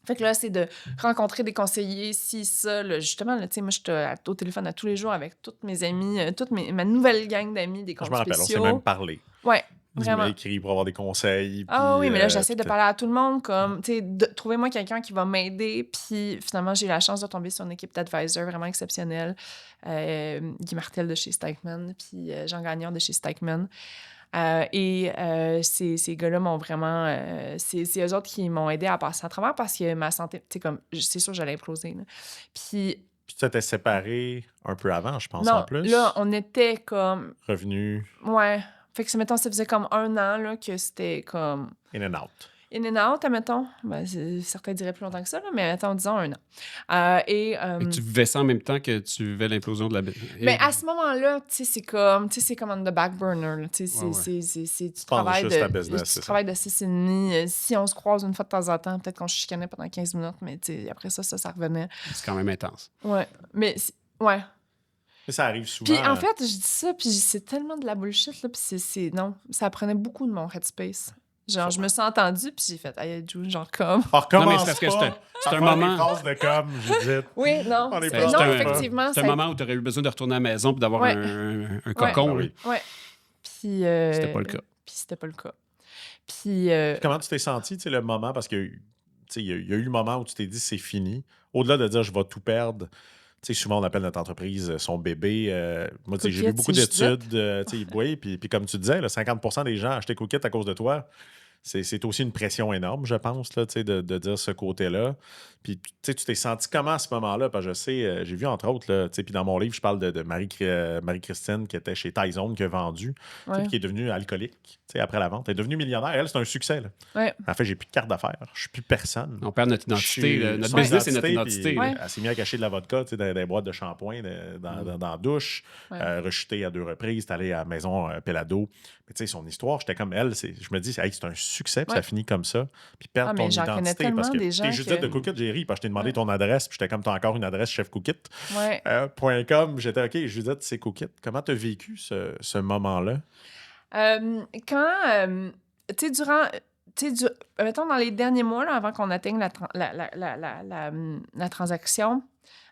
Fait que là, c'est de rencontrer des conseillers, si, ça. Là, justement, là, moi, je suis au téléphone à tous les jours avec toutes mes amies, ma nouvelle gang d'amis des comptes Je me rappelle, spéciaux. on s'est même parlé. Ouais, Tu vraiment. m'as écrit pour avoir des conseils. Ah puis, oui, mais là, j'essaie de puis parler à tout le monde, comme, tu sais, trouvez-moi quelqu'un qui va m'aider. Puis finalement, j'ai eu la chance de tomber sur une équipe d'advisors vraiment exceptionnelle. Guy Martel de chez Stikeman, puis Jean Gagnon de chez Stikeman. Ces gars-là m'ont vraiment... c'est eux autres qui m'ont aidé à passer à travers parce que ma santé... Tu sais, comme, c'est sûr que j'allais imploser. Là. Puis tu t'étais séparé un peu avant, je pense, non, en plus. là, on était comme... Revenu Ouais. Fait que, mettons, ça faisait comme 1 an là, que c'était comme... in and out. In and out, admettons. Ben, certains diraient plus longtemps que ça, là, mais mettons, disons 1 an. Fait que tu vivais ça en même temps que tu vivais l'implosion de la... Mais à ce moment-là, tu sais, c'est comme on the back burner. Tu sais, tu travailles juste ta business, tu travailles de 6h30. Si on se croise une fois de temps en temps, peut-être qu'on se chicanait pendant 15 minutes, mais tu sais, après ça revenait. C'est quand même intense. Ouais. Mais, ouais. Mais ça arrive souvent. Puis en fait, je dis ça, puis c'est tellement de la bullshit, là, puis non, ça prenait beaucoup de mon headspace. Genre, je me suis entendue, puis j'ai fait « Aïe, Jules, genre comme... » Non, mais c'est parce que c'est un moment... des phrases de comme, Judith. Oui, non. On est Non, pas- effectivement. C'est un moment où tu aurais eu besoin de retourner à la maison et d'avoir Ouais. un cocon. Ouais. là. Ouais. Puis... C'était pas le cas. Puis c'était pas le cas. Puis... Comment tu t'es senti, tu sais, le moment, parce que, tu sais, il y a eu le moment où tu t'es dit c'est fini. Au-delà de dire je vais tout perdre, tu sais, souvent on appelle notre entreprise son bébé. Moi, tu sais, j'ai vu beaucoup d'études, tu sais, oui, puis comme tu disais, là, 50% des gens achetaient Cookit à cause de toi. C'est aussi une pression énorme, je pense, là, de dire ce côté-là. Puis, tu t'es senti comment à ce moment-là? Parce que je sais, j'ai vu entre autres, là, puis dans mon livre, je parle de Marie-Christine qui était chez Tyzone, qui a vendu, puis qui est devenue alcoolique après la vente. Elle est devenue millionnaire. Elle, c'est un succès. Là. Ouais. En fait, j'ai plus de carte d'affaires. Je suis plus personne. On perd notre identité. Notre business, c'est notre identité. Puis, elle s'est mise à cacher de la vodka dans des boîtes de shampoing dans la douche, rechuter à 2 reprises, t'es allé à la maison Pelado. Mais tu sais, son histoire, j'étais comme elle. Je me dis, hey, c'est un succès, puis ça finit comme ça. Puis perdre ton identité. Parce que t'es Judith de Cookit, j'ai ri, parce que je t'ai demandé ton adresse, puis j'étais comme, t'as encore une adresse chef Cookit. .com. J'étais, OK, Judith, c'est Cookit. Comment t'as vécu ce moment-là? Quand, tu sais, durant... mettons, dans les derniers mois, là, avant qu'on atteigne la transaction,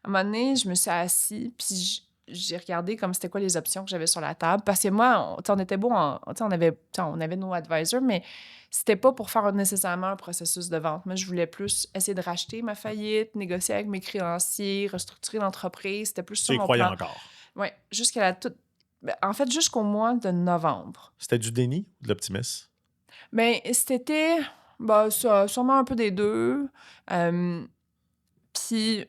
à un moment donné, je me suis assise, puis j'ai regardé comme c'était quoi les options que j'avais sur la table. Parce que moi, on était beau, on avait nos advisors, mais c'était pas pour faire nécessairement un processus de vente. Moi, je voulais plus essayer de racheter ma faillite, négocier avec mes créanciers, restructurer l'entreprise. C'était plus sur mon plan. Tu y croyais encore? Oui, jusqu'à la toute... En fait, jusqu'au mois de novembre. C'était du déni ou de l'optimisme? Bien, c'était sûrement un peu des deux. Puis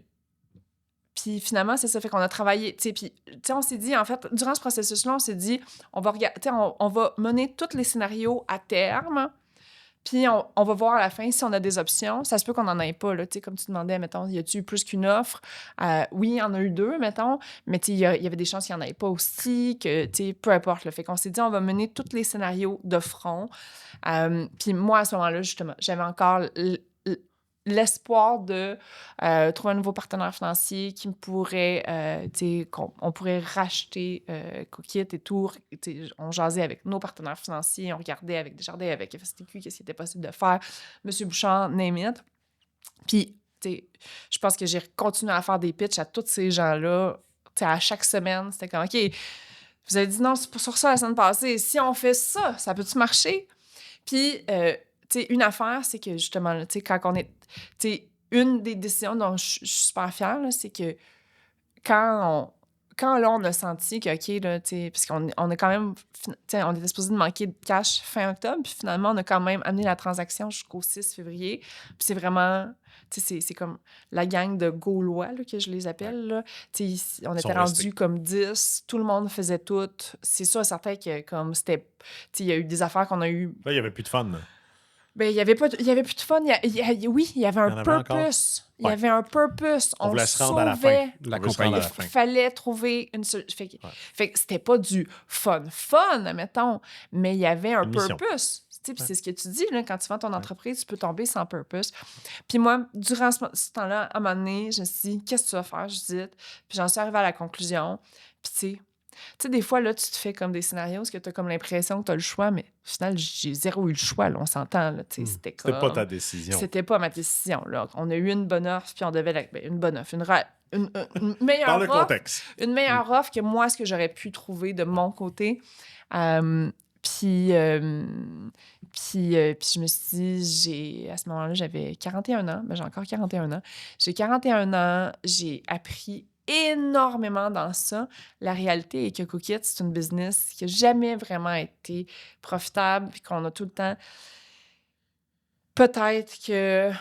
finalement, c'est ça. Fait qu'on a travaillé. Puis, on s'est dit, en fait, durant ce processus-là, on s'est dit, on va on va mener tous les scénarios à terme. Puis on va voir à la fin si on a des options. Ça se peut qu'on n'en ait pas, là. Comme tu demandais, mettons, y a-tu eu plus qu'une offre? Oui, il y en a eu 2, mettons. Mais il y avait des chances qu'il n'y en ait pas aussi, que, peu importe. Là. Fait qu'on s'est dit, on va mener tous les scénarios de front. Puis moi, à ce moment-là, justement, j'avais encore l'espoir de trouver un nouveau partenaire financier qui me pourrait, on pourrait racheter Cookit et tout. On jasait avec nos partenaires financiers, on regardait avec Desjardins, avec FSTQ, qu'est-ce qui était possible de faire. Monsieur Bouchard, name it. Puis, je pense que j'ai continué à faire des pitchs à tous ces gens-là. À chaque semaine, c'était comme, OK, vous avez dit non, c'est sur ça la semaine passée. Si on fait ça, ça peut-tu marcher? Puis, une affaire, c'est que justement, quand on est... une des décisions dont je suis super fière, là, c'est que quand là, on a senti que, OK, là, parce qu'on a quand même, on était supposé de manquer de cash fin octobre, puis finalement, on a quand même amené la transaction jusqu'au 6 février. Puis c'est vraiment, c'est comme la gang de Gaulois, là, que je les appelle, là. On était rendus comme 10, tout le monde faisait tout. C'est sûr, certain que comme c'était, il y a eu des affaires qu'on a eues. Là, il n'y avait plus de fun. Ben, il y avait plus de fun. Oui, il y avait un purpose. Il y Ouais. avait un purpose. On voulait se rendre sauvait. à la fin. La On veut se rendre compagnie. à Il la fin. fallait trouver une solution. Fait que c'était pas du fun, mettons, mais il y avait un Une mission. purpose. Puis c'est ce que tu dis, là, quand tu vends ton entreprise, tu peux tomber sans purpose. Puis moi, durant ce temps-là, à un moment donné, je me suis dit, qu'est-ce que tu vas faire, Judith? Puis j'en suis arrivée à la conclusion. Puis tu sais, des fois, là, tu te fais comme des scénarios parce que tu as comme l'impression que tu as le choix, mais au final, j'ai zéro eu le choix, là, on s'entend. Là, c'était comme... C'était pas ta décision. C'était pas ma décision. Là. On a eu une bonne offre, puis on devait... une bonne offre, une meilleure Dans le offre. contexte. Une meilleure offre que moi, ce que j'aurais pu trouver de mon côté. Puis je me suis dit, à ce moment-là, j'avais 41 ans. Ben, j'ai encore 41 ans. J'ai 41 ans. J'ai appris énormément dans ça. La réalité est que Cookit, c'est une business qui n'a jamais vraiment été profitable, puis qu'on a tout le temps... Peut-être que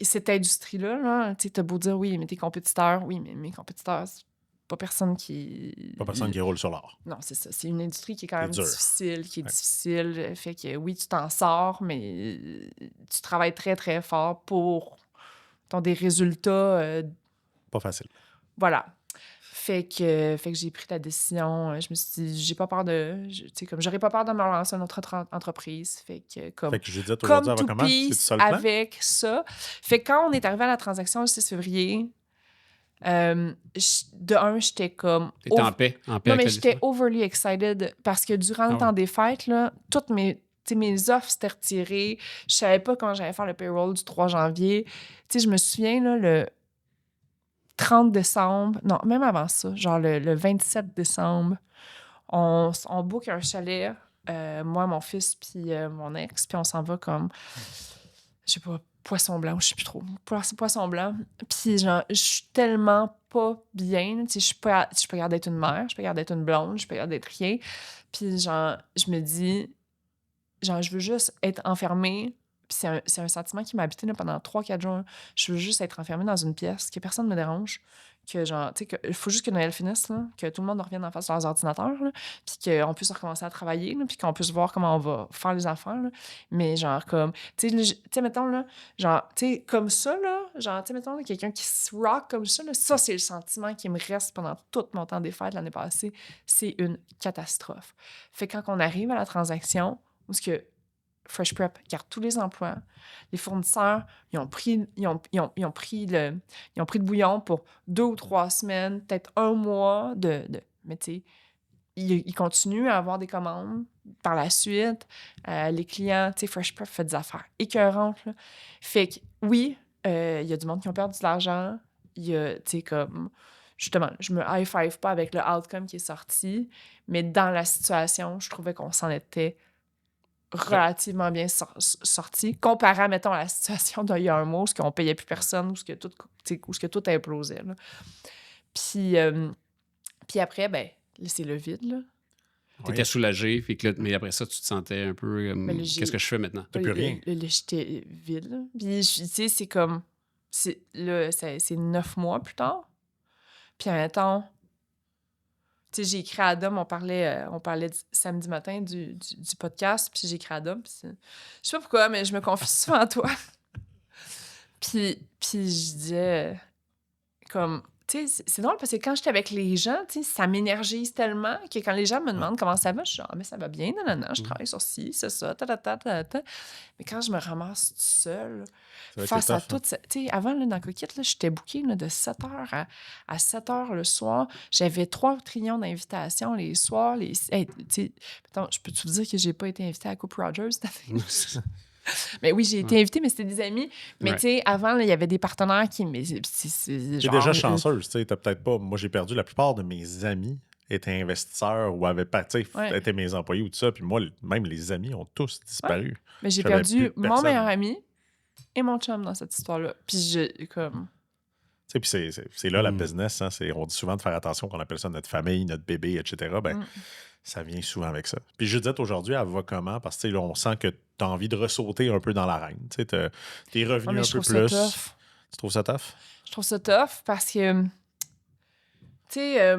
cette industrie-là, tu as beau dire, oui, mais tes compétiteurs, oui, mais mes compétiteurs, c'est pas personne qui... Pas personne qui roule sur l'or. Non, c'est ça. C'est une industrie qui est quand même dur. difficile, difficile. Fait que oui, tu t'en sors, mais tu travailles très, très fort pour des résultats... Pas facile. Voilà. Fait que j'ai pris la décision. Je me suis dit, j'ai pas peur j'aurais pas peur de me relancer une autre entreprise. Fait que Judith, aujourd'hui, elle va comment? C'est ça le plan? avec ça. Fait que quand on est arrivé à la transaction le 6 février, j'étais comme... T'étais en paix. Non, avec mais la j'étais décision. overly excited parce que durant le temps des fêtes, là, toutes mes offres s'étaient retirées. Je savais pas comment j'allais faire le payroll du 3 janvier. Je me souviens, là, le 30 décembre, non, même avant ça, genre le 27 décembre, on book un chalet, moi, mon fils, puis mon ex, puis on s'en va comme, je sais pas, Poisson Blanc, je sais plus trop, Poisson Blanc. Puis genre, je suis tellement pas bien, tu sais, je suis pas capable d'être une mère, je suis pas capable d'être une blonde, je suis pas capable d'être rien. Puis genre, je me dis, genre, je veux juste être enfermée. Puis c'est un sentiment qui m'a habité là, pendant 3-4 jours. Je veux juste être enfermée dans une pièce, que personne ne me dérange. Que genre, tu sais, il faut juste que Noël finisse, là, que tout le monde revienne en face de leurs ordinateurs, là, puis qu'on puisse recommencer à travailler, là, puis qu'on puisse voir comment on va faire les affaires. Là. Mais genre, comme, tu sais, mettons, là, genre, tu sais, comme ça, là, genre, tu sais, mettons, là, quelqu'un qui se rock comme ça, là, ça, c'est le sentiment qui me reste pendant tout mon temps des fêtes l'année passée. C'est une catastrophe. Fait que quand on arrive à la transaction, où ce que Fresh Prep garde tous les emplois. Les fournisseurs, ils ont pris le bouillon pour 2 ou 3 semaines, peut-être 1 mois mais tu sais, ils continuent à avoir des commandes par la suite. Les clients, tu sais, Fresh Prep fait des affaires écœurantes, là. Fait que oui, il y a du monde qui ont perdu de l'argent. Il y a, tu sais, comme... Justement, je me high-five pas avec le outcome qui est sorti, mais dans la situation, je trouvais qu'on s'en était relativement bien sorti, comparé, mettons, à la situation d'il y a un mois, où on payait plus personne, où tout implosait. Là. Puis après, ben, là, c'est le vide, là. T'étais soulagé, puis que là, mais après ça, tu te sentais un peu... qu'est-ce que je fais maintenant? T'as plus rien. Là, j'étais vide, là. Puis, tu sais, c'est comme... C'est 9 mois plus tard. Puis, en même temps... Tu sais, j'ai écrit à Adam, on parlait samedi matin du podcast, puis j'ai écrit à Adam, puis je sais pas pourquoi, mais je me confie souvent à toi. puis je disais, comme, tu sais, c'est drôle parce que quand j'étais avec les gens, tu sais, ça m'énergise tellement que quand les gens me demandent comment ça va, je suis genre, mais ça va bien, non, je travaille sur ci, c'est ça, Mais quand je me ramasse toute seule, face à tout, tu sais, avant, là, dans Cookit, là, j'étais bookée là, de 7h à 7h le soir. J'avais 3 trillions d'invitations les soirs. Hey, tu sais, attends, je peux te dire que j'ai pas été invitée à Coupe Rogers cette année? Mais oui, j'ai été invitée, mais c'était des amis. Mais tu sais, avant, il y avait des partenaires qui... T'es déjà chanceuse, tu sais, t'as peut-être pas... Moi, j'ai perdu la plupart de mes amis étaient investisseurs ou avaient pas, tu sais, étaient mes employés ou tout ça. Puis moi, même les amis ont tous disparu. Mais j'ai perdu mon meilleur ami, et mon chum dans cette histoire-là. Puis comme... Tu sais, puis c'est là la business. Hein, on dit souvent de faire attention qu'on appelle ça notre famille, notre bébé, etc. Ben, ça vient souvent avec ça. Puis Judith, aujourd'hui, elle va comment? Parce que là, on sent que tu as envie de ressauter un peu dans l'arène. Tu sais, t'es revenu un peu plus. Tu trouves ça tough? Je trouve ça tough parce que, tu sais,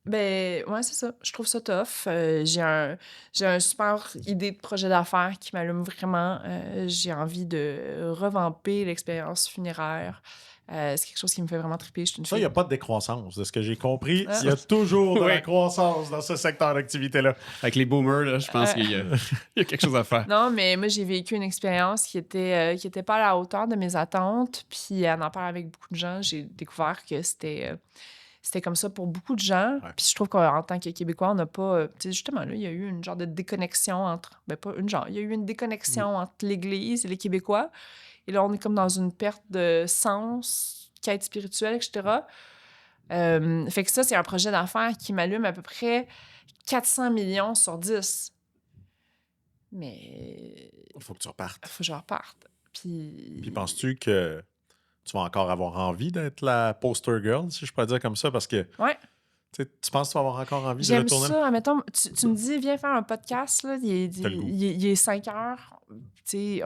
ben, ouais, c'est ça. Je trouve ça tough. J'ai un super idée de projet d'affaires qui m'allume vraiment. J'ai envie de revamper l'expérience funéraire. C'est quelque chose qui me fait vraiment triper. Ça, il n'y a pas de décroissance. De ce que j'ai compris, il y a toujours de la croissance dans ce secteur d'activité-là. Avec les boomers, là, je pense qu'il y a quelque chose à faire. Non, mais moi, j'ai vécu une expérience qui était pas à la hauteur de mes attentes. Puis en parlant avec beaucoup de gens, j'ai découvert que c'était comme ça pour beaucoup de gens. Ouais. Puis je trouve qu'en tant que Québécois, on n'a pas... Tu sais, justement, là, il y a eu une genre de déconnexion entre... Ben, pas une genre. Il y a eu une déconnexion entre l'Église et les Québécois. Et là, on est comme dans une perte de sens, quête spirituelle, etc. Fait que ça, c'est un projet d'affaires qui m'allume à peu près 400 millions sur 10. Mais... Il faut que tu repartes. Il faut que je reparte. Puis penses-tu que tu vas encore avoir envie d'être la poster girl, si je peux dire comme ça? Parce que ouais. Tu penses que tu vas avoir encore envie de J'aime retourner? ça. Mettons, tu me dis, viens faire un podcast. Là, il est 5 heures. Tu sais,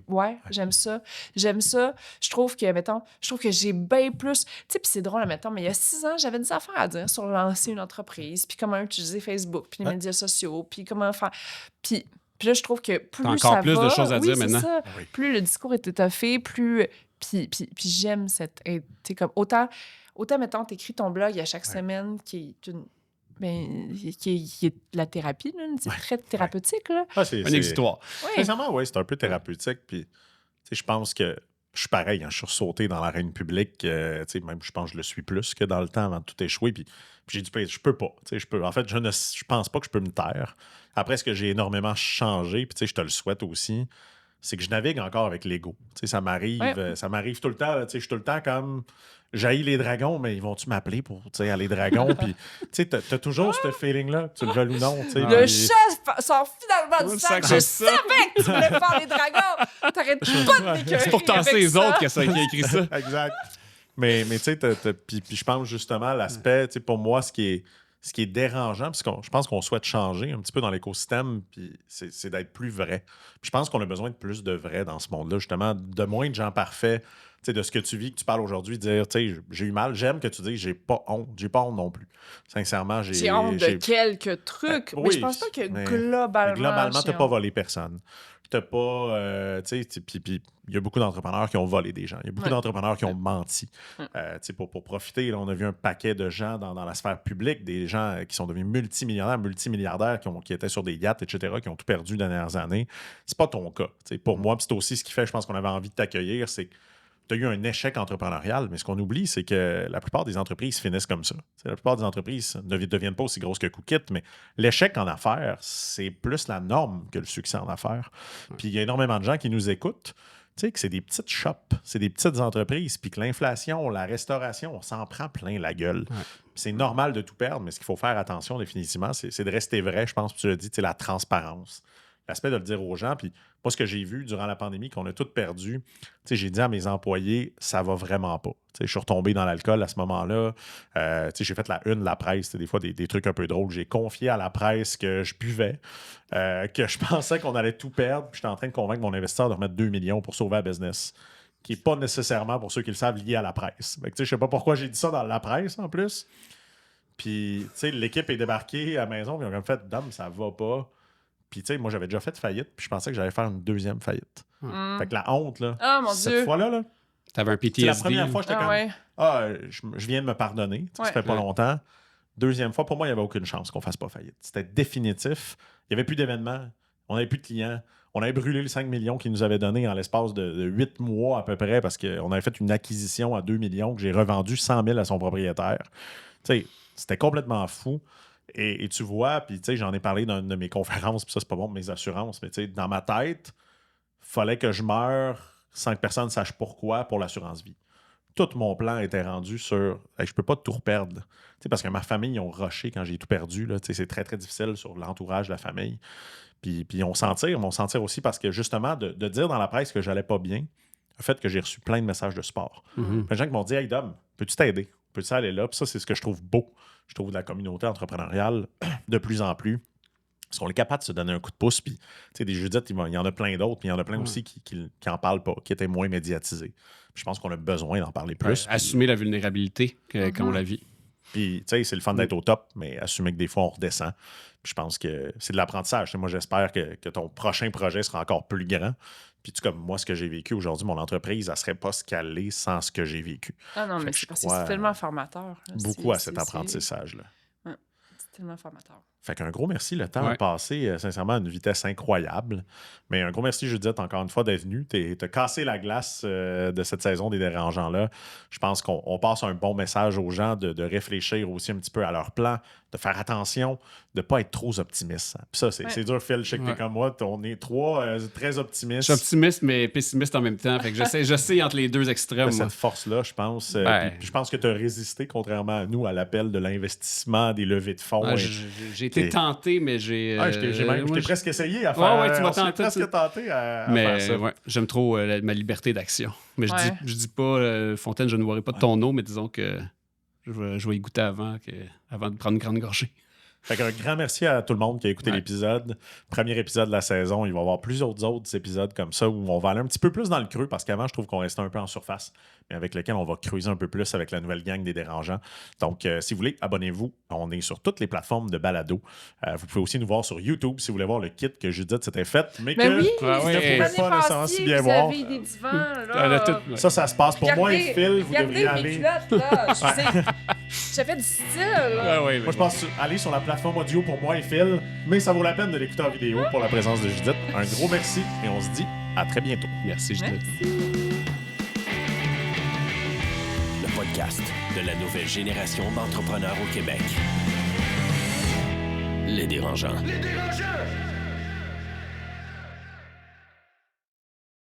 ouais, j'aime ça. J'aime ça. Je trouve que j'ai bien plus... Tu sais, puis c'est drôle, mettons, mais il y a 6 ans, j'avais des affaires à dire sur lancer une entreprise, puis comment utiliser Facebook, puis les médias sociaux, puis comment faire... Puis là, je trouve que plus t'as ça encore plus va, de choses à dire maintenant. Ça, Oui. plus le discours est étoffé, plus... Puis j'aime cette... Tu sais, comme autant, mettons, t'écris ton blog à chaque semaine qui est une... Ben, qui est de la thérapie, là, c'est très thérapeutique. Là. Ah, c'est Un exutoire. Oui. Sincèrement, oui, c'est un peu thérapeutique. Puis, je pense que je suis pareil. Hein, je suis ressauté dans l'arène publique. Même, je pense que je le suis plus que dans le temps avant de tout échouer. Puis j'ai dit, je peux pas. En fait, je pense pas que je peux me taire. Après, ce que j'ai énormément changé, puis je te le souhaite aussi, c'est que je navigue encore avec l'ego. Ça m'arrive tout le temps. Je suis tout le temps comme... J'haïs les dragons, mais ils vont-tu m'appeler pour aller dragons? Puis, t'as toujours ce feeling-là, que tu le veuilles ou non. Le chat sort finalement du sac. Je savais que tu voulais faire les dragons. T'arrêtes pas de m'écœurer. C'est pour tasser les autres qui a écrit ça. Exact. Mais tu sais, puis je pense justement l'aspect, pour moi, ce qui est dérangeant, parce que je pense qu'on souhaite changer un petit peu dans l'écosystème, puis c'est d'être plus vrai. Puis je pense qu'on a besoin de plus de vrai dans ce monde-là, justement, de moins de gens parfaits. T'sais, de ce que tu vis, que tu parles aujourd'hui, dire, j'ai eu mal, j'aime que tu dises, j'ai pas honte non plus. Sincèrement, j'ai honte de quelques trucs, mais je pense pas que globalement, t'as pas volé personne. T'as pas, puis il y a beaucoup d'entrepreneurs qui ont volé des gens. Il y a beaucoup d'entrepreneurs qui ont menti. Pour profiter, là, on a vu un paquet de gens dans la sphère publique, des gens qui sont devenus multimillionnaires, multimilliardaires, qui étaient sur des yachts, etc., qui ont tout perdu dans les dernières années. C'est pas ton cas. Pour moi, c'est aussi ce qui fait, je pense qu'on avait envie de t'accueillir, c'est que tu as eu un échec entrepreneurial, mais ce qu'on oublie, c'est que la plupart des entreprises finissent comme ça. La plupart des entreprises ne deviennent pas aussi grosses que Cookit, mais l'échec en affaires, c'est plus la norme que le succès en affaires. Puis il y a énormément de gens qui nous écoutent, que c'est des petites shops, c'est des petites entreprises, puis que l'inflation, la restauration, on s'en prend plein la gueule. Ouais. C'est normal de tout perdre, mais ce qu'il faut faire attention définitivement, c'est de rester vrai, je pense, puis tu l'as dit, la transparence. L'aspect de le dire aux gens. Puis moi, ce que j'ai vu durant la pandémie, qu'on a tout perdu, j'ai dit à mes employés, ça va vraiment pas. Je suis retombé dans l'alcool à ce moment-là. J'ai fait la une de la presse, des fois des trucs un peu drôles. J'ai confié à la presse que je buvais, que je pensais qu'on allait tout perdre. Puis j'étais en train de convaincre mon investisseur de remettre 2 millions pour sauver la business, qui n'est pas nécessairement, pour ceux qui le savent, lié à la presse. Je ne sais pas pourquoi j'ai dit ça dans la presse, en plus. Puis l'équipe est débarquée à la maison, puis ils ont comme fait « Dame, ça va pas ». Puis, moi, j'avais déjà fait faillite, puis je pensais que j'allais faire une deuxième faillite. Fait que la honte, là, cette fois-là, t'avais un PTSD. La première fois, j'étais je viens de me pardonner. Ça fait pas longtemps. Deuxième fois, pour moi, il n'y avait aucune chance qu'on fasse pas faillite. C'était définitif. Il n'y avait plus d'événements. On n'avait plus de clients. On avait brûlé les 5 millions qu'ils nous avaient donnés en l'espace de 8 mois à peu près, parce qu'on avait fait une acquisition à 2 millions que j'ai revendu 100 000 à son propriétaire. C'était complètement fou. Et tu vois, puis j'en ai parlé dans une de mes conférences, puis ça, c'est pas bon pour mes assurances, mais dans ma tête, il fallait que je meure sans que personne ne sache pourquoi pour l'assurance vie. tout mon plan était rendu sur hey, je peux pas tout reperdre. Parce que ma famille, ils ont rushé quand j'ai tout perdu. Là. C'est très, très difficile sur l'entourage de la famille. Puis on s'en tire, mais on s'en tire aussi parce que justement, de dire dans la presse que j'allais pas bien, le fait que j'ai reçu plein de messages de support. Plein de gens qui m'ont dit hey Dom, peux-tu t'aider? Peux-tu aller là? Puis ça, c'est ce que je trouve beau. Je trouve de la communauté entrepreneuriale de plus en plus. Parce qu'on est capable de se donner un coup de pouce. Puis, des Judith, il y en a plein d'autres, mais il y en a plein aussi qui n'en parlent pas, qui étaient moins médiatisés. Puis je pense qu'on a besoin d'en parler plus. Assumer la vulnérabilité qu'on la vit. Puis, tu sais, c'est le fun d'être au top, mais assumer que des fois, on redescend. Puis je pense que c'est de l'apprentissage. Moi, j'espère que ton prochain projet sera encore plus grand. Puis, comme moi, ce que j'ai vécu aujourd'hui, mon entreprise, elle ne serait pas scalée sans ce que j'ai vécu. Ah non, mais c'est parce que c'est tellement formateur. Là. Beaucoup à cet apprentissage-là. Ouais, c'est tellement formateur. Fait qu'un gros merci. Le temps a passé, sincèrement, à une vitesse incroyable. Mais un gros merci, Judith, encore une fois, d'être venue. T'as cassé la glace de cette saison des Dérangeants-là. Je pense qu'on passe un bon message aux gens de réfléchir aussi un petit peu à leur plan, de faire attention, de ne pas être trop optimiste. Puis ça, c'est dur, Phil. Je sais que t'es comme moi. On est très optimistes. Je suis optimiste, mais pessimiste en même temps. Fait que je sais entre les deux extrêmes. Cette force-là, je pense. Puis je pense que tu as résisté, contrairement à nous, à l'appel de l'investissement, des levées de fonds. J'ai été tenté, mais j'ai... j'ai presque essayé à faire... Ouais, tu m'as tenté. presque tenté à faire ça. Ouais, j'aime trop ma liberté d'action. Mais je dis pas, Fontaine, je ne boirai pas de ton eau, mais disons que je vais y goûter avant de prendre une grande gorgée. Fait qu'un grand merci à tout le monde qui a écouté l'épisode. Premier épisode de la saison. Il va y avoir plusieurs autres épisodes comme ça où on va aller un petit peu plus dans le creux parce qu'avant, je trouve qu'on restait un peu en surface, mais avec lequel on va creuser un peu plus avec la nouvelle gang des Dérangeants. Donc, si vous voulez, abonnez-vous. On est sur toutes les plateformes de balado. Vous pouvez aussi nous voir sur YouTube si vous voulez voir le kit que Judith s'était fait, mais que oui, vous ne pouvez pas nécessairement si bien vous voir. avez des divans, là. Ça se passe pour moi et Phil. Vous devriez aller... Culottes, là. J'ai fait du style. Moi, je pense aller sur la plateforme audio pour moi et Phil, mais ça vaut la peine de l'écouter en vidéo pour la présence de Judith. Un gros merci et on se dit à très bientôt. Merci, Judith. Le podcast de la nouvelle génération d'entrepreneurs au Québec. Les Dérangeants. Les Dérangeants!